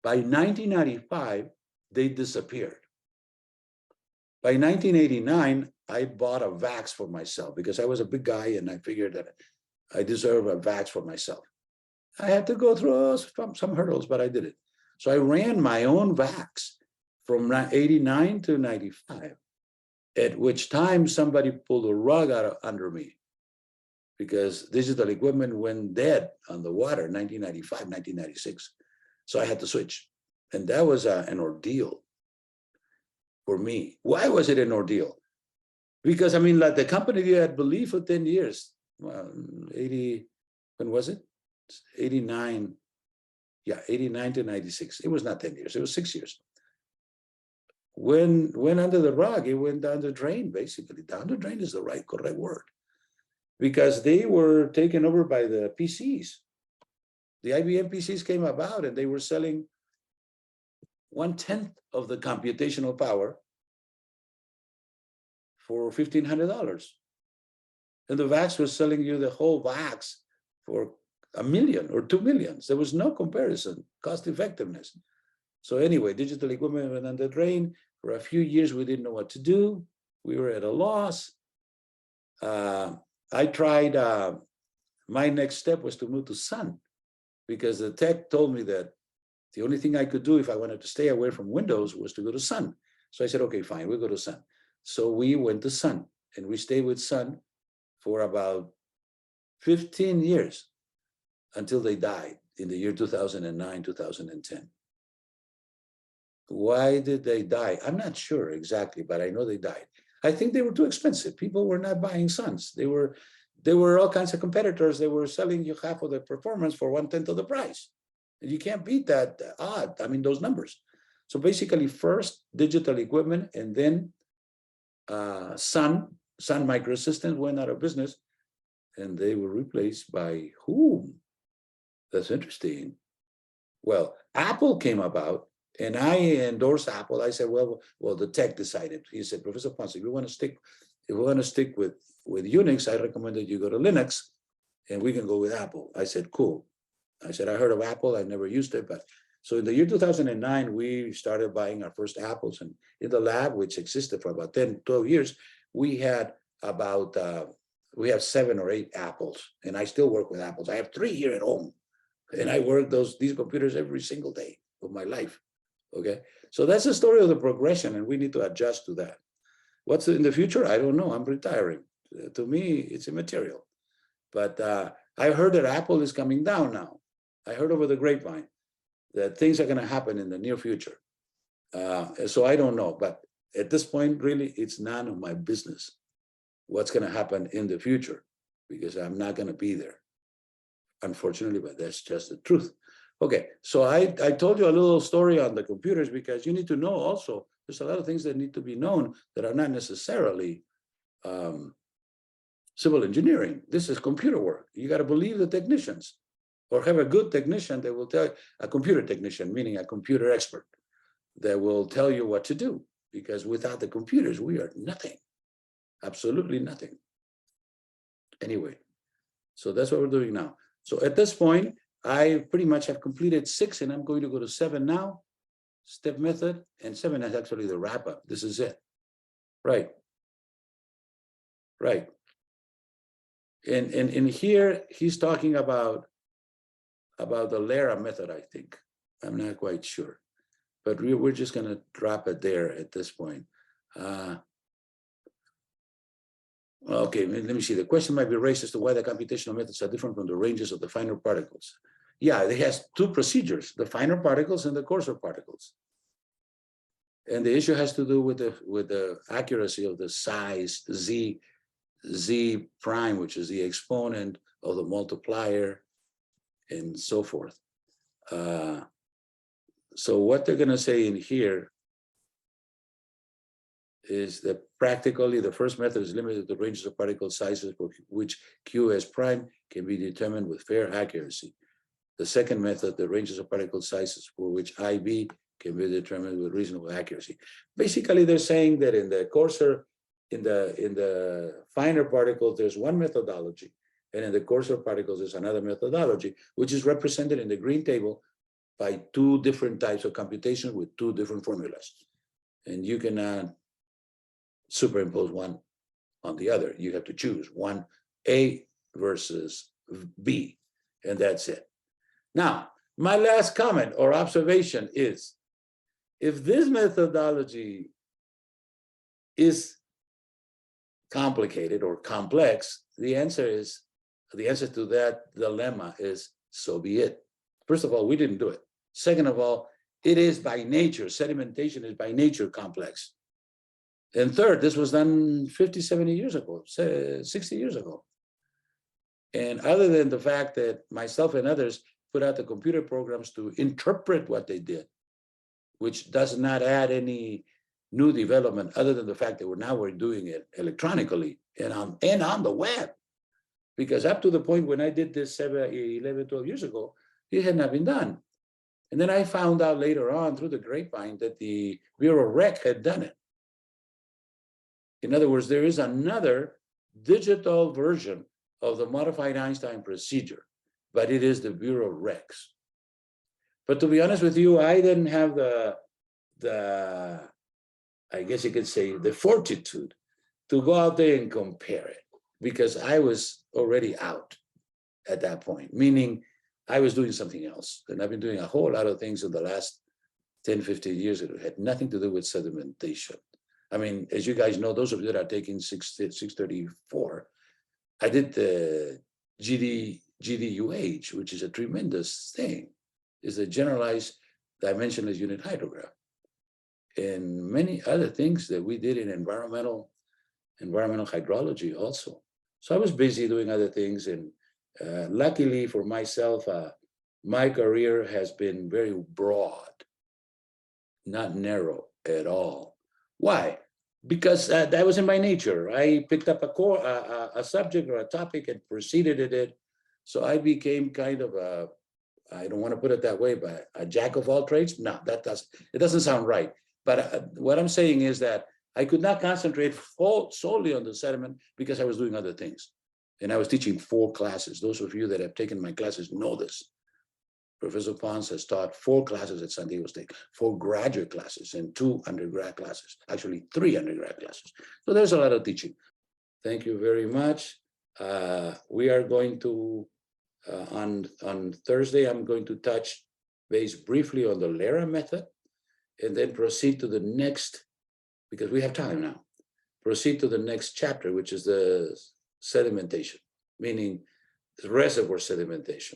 Speaker 1: By 1995, they disappeared. By 1989, I bought a vax for myself because I was a big guy and I figured that I deserve a vax for myself. I had to go through some hurdles, but I did it. So I ran my own vax from 89 to 95, at which time somebody pulled a rug out under me because digital equipment went dead on the water, 1995, 1996. So I had to switch. And that was an ordeal for me. Why was it an ordeal? Because I mean, like the company you had believed for 10 years, well, 80, when was it? 89, yeah, 89 to 96. It was not 10 years, it was 6 years. Went under the rug, it went down the drain, basically. Down the drain is the correct word. Because they were taken over by the PCs. The IBM PCs came about and they were selling 1/10 of the computational power for $1,500. And the VAX was selling you the whole VAX for $1 million or $2 million. There was no comparison, cost effectiveness. So anyway, digital equipment went on the drain. For a few years, we didn't know what to do. We were at a loss. I tried, my next step was to move to Sun because the tech told me that the only thing I could do if I wanted to stay away from Windows was to go to Sun. So I said, okay, fine, we'll go to Sun. So we went to Sun and we stayed with Sun for about 15 years until they died in the year 2009, 2010. Why did they die? I'm not sure exactly, but I know they died. I think they were too expensive. People were not buying Suns. There were all kinds of competitors. They were selling you half of the performance for 1/10 of the price. And you can't beat that odd. I mean, those numbers. So basically first digital equipment and then Sun Microsystems went out of business and they were replaced by whom? That's interesting. Well, Apple came about and I endorsed Apple. I said, well, the tech decided. He said, Professor Ponce, if you want to stick with Unix, I recommend that you go to Linux and we can go with Apple. I said, cool. I said, I heard of Apple. I never used it, but so in the year 2009, we started buying our first apples, and in the lab, which existed for about 10, 12 years, we had about, we have 7 or 8 apples, and I still work with apples. I have 3 here at home, and I work these computers every single day of my life, okay? So that's the story of the progression, and we need to adjust to that. What's in the future? I don't know, I'm retiring. To me, it's immaterial. But I heard that Apple is coming down now. I heard over the grapevine that things are gonna happen in the near future. So I don't know, but at this point, really, it's none of my business what's gonna happen in the future because I'm not gonna be there, unfortunately, but that's just the truth. Okay, so I told you a little story on the computers because you need to know also, there's a lot of things that need to be known that are not necessarily civil engineering. This is computer work. You got to believe the technicians or have a good technician that will tell, a computer technician, meaning a computer expert that will tell you what to do, because without the computers, we are nothing, absolutely nothing. Anyway, so that's what we're doing now. So at this point, I pretty much have completed 6 and I'm going to go to 7 now, step method, and 7 is actually the wrap up. This is it, right? Right. And in here, he's talking about the Lera method, I think. I'm not quite sure, but we're just going to drop it there at this point. Okay, let me see. The question might be raised as to why the computational methods are different from the ranges of the finer particles. Yeah, it has 2 procedures, the finer particles and the coarser particles. And the issue has to do with the accuracy of the size, Z prime, which is the exponent of the multiplier, and so forth. So what they're going to say in here is that practically the first method is limited to ranges of particle sizes for which QS prime can be determined with fair accuracy. The second method, the ranges of particle sizes for which IB can be determined with reasonable accuracy. Basically, they're saying that in the coarser, in the finer particles, there's one methodology, and in the coarser particles, there's another methodology, which is represented in the green table by 2 different types of computation with 2 different formulas. And you cannot superimpose one on the other. You have to choose one, A versus B, and that's it. Now, my last comment or observation is, if this methodology is complicated or complex, the answer to that dilemma is, so be it. First of all, we didn't do it. Second of all, it is by nature, sedimentation is by nature complex. And third, this was done 50, 70 years ago, 60 years ago. And other than the fact that myself and others put out the computer programs to interpret what they did, which does not add any new development other than the fact that we're doing it electronically and on the web. Because up to the point when I did this 11, 12 years ago, it had not been done. And then I found out later on through the grapevine that the Bureau Rec had done it. In other words, there is another digital version of the modified Einstein procedure, but it is the Bureau Recs. But to be honest with you, I didn't have the I guess you could say, the fortitude to go out there and compare it, because I was already out at that point, meaning I was doing something else. And I've been doing a whole lot of things in the last 10, 15 years that had nothing to do with sedimentation. I mean, as you guys know, those of you that are taking 634, I did the GDUH, which is a tremendous thing. It's a generalized dimensionless unit hydrograph. And many other things that we did in environmental hydrology also. So I was busy doing other things, and luckily for myself, my career has been very broad, not narrow at all. Why? Because that was in my nature. I picked up a subject or a topic and proceeded at it. So I became kind of a, I don't want to put it that way, but a jack of all trades. No, it doesn't sound right. But what I'm saying is that I could not concentrate solely on the sediment because I was doing other things. And I was teaching 4 classes. Those of you that have taken my classes know this. Professor Ponce has taught 4 classes at San Diego State, 4 graduate classes and 2 undergrad classes, actually 3 undergrad classes. So there's a lot of teaching. Thank you very much. We are going to, on Thursday, I'm going to touch base briefly on the Lera method, and then proceed to the next, because we have time now, proceed to the next chapter, which is the sedimentation, meaning the reservoir sedimentation.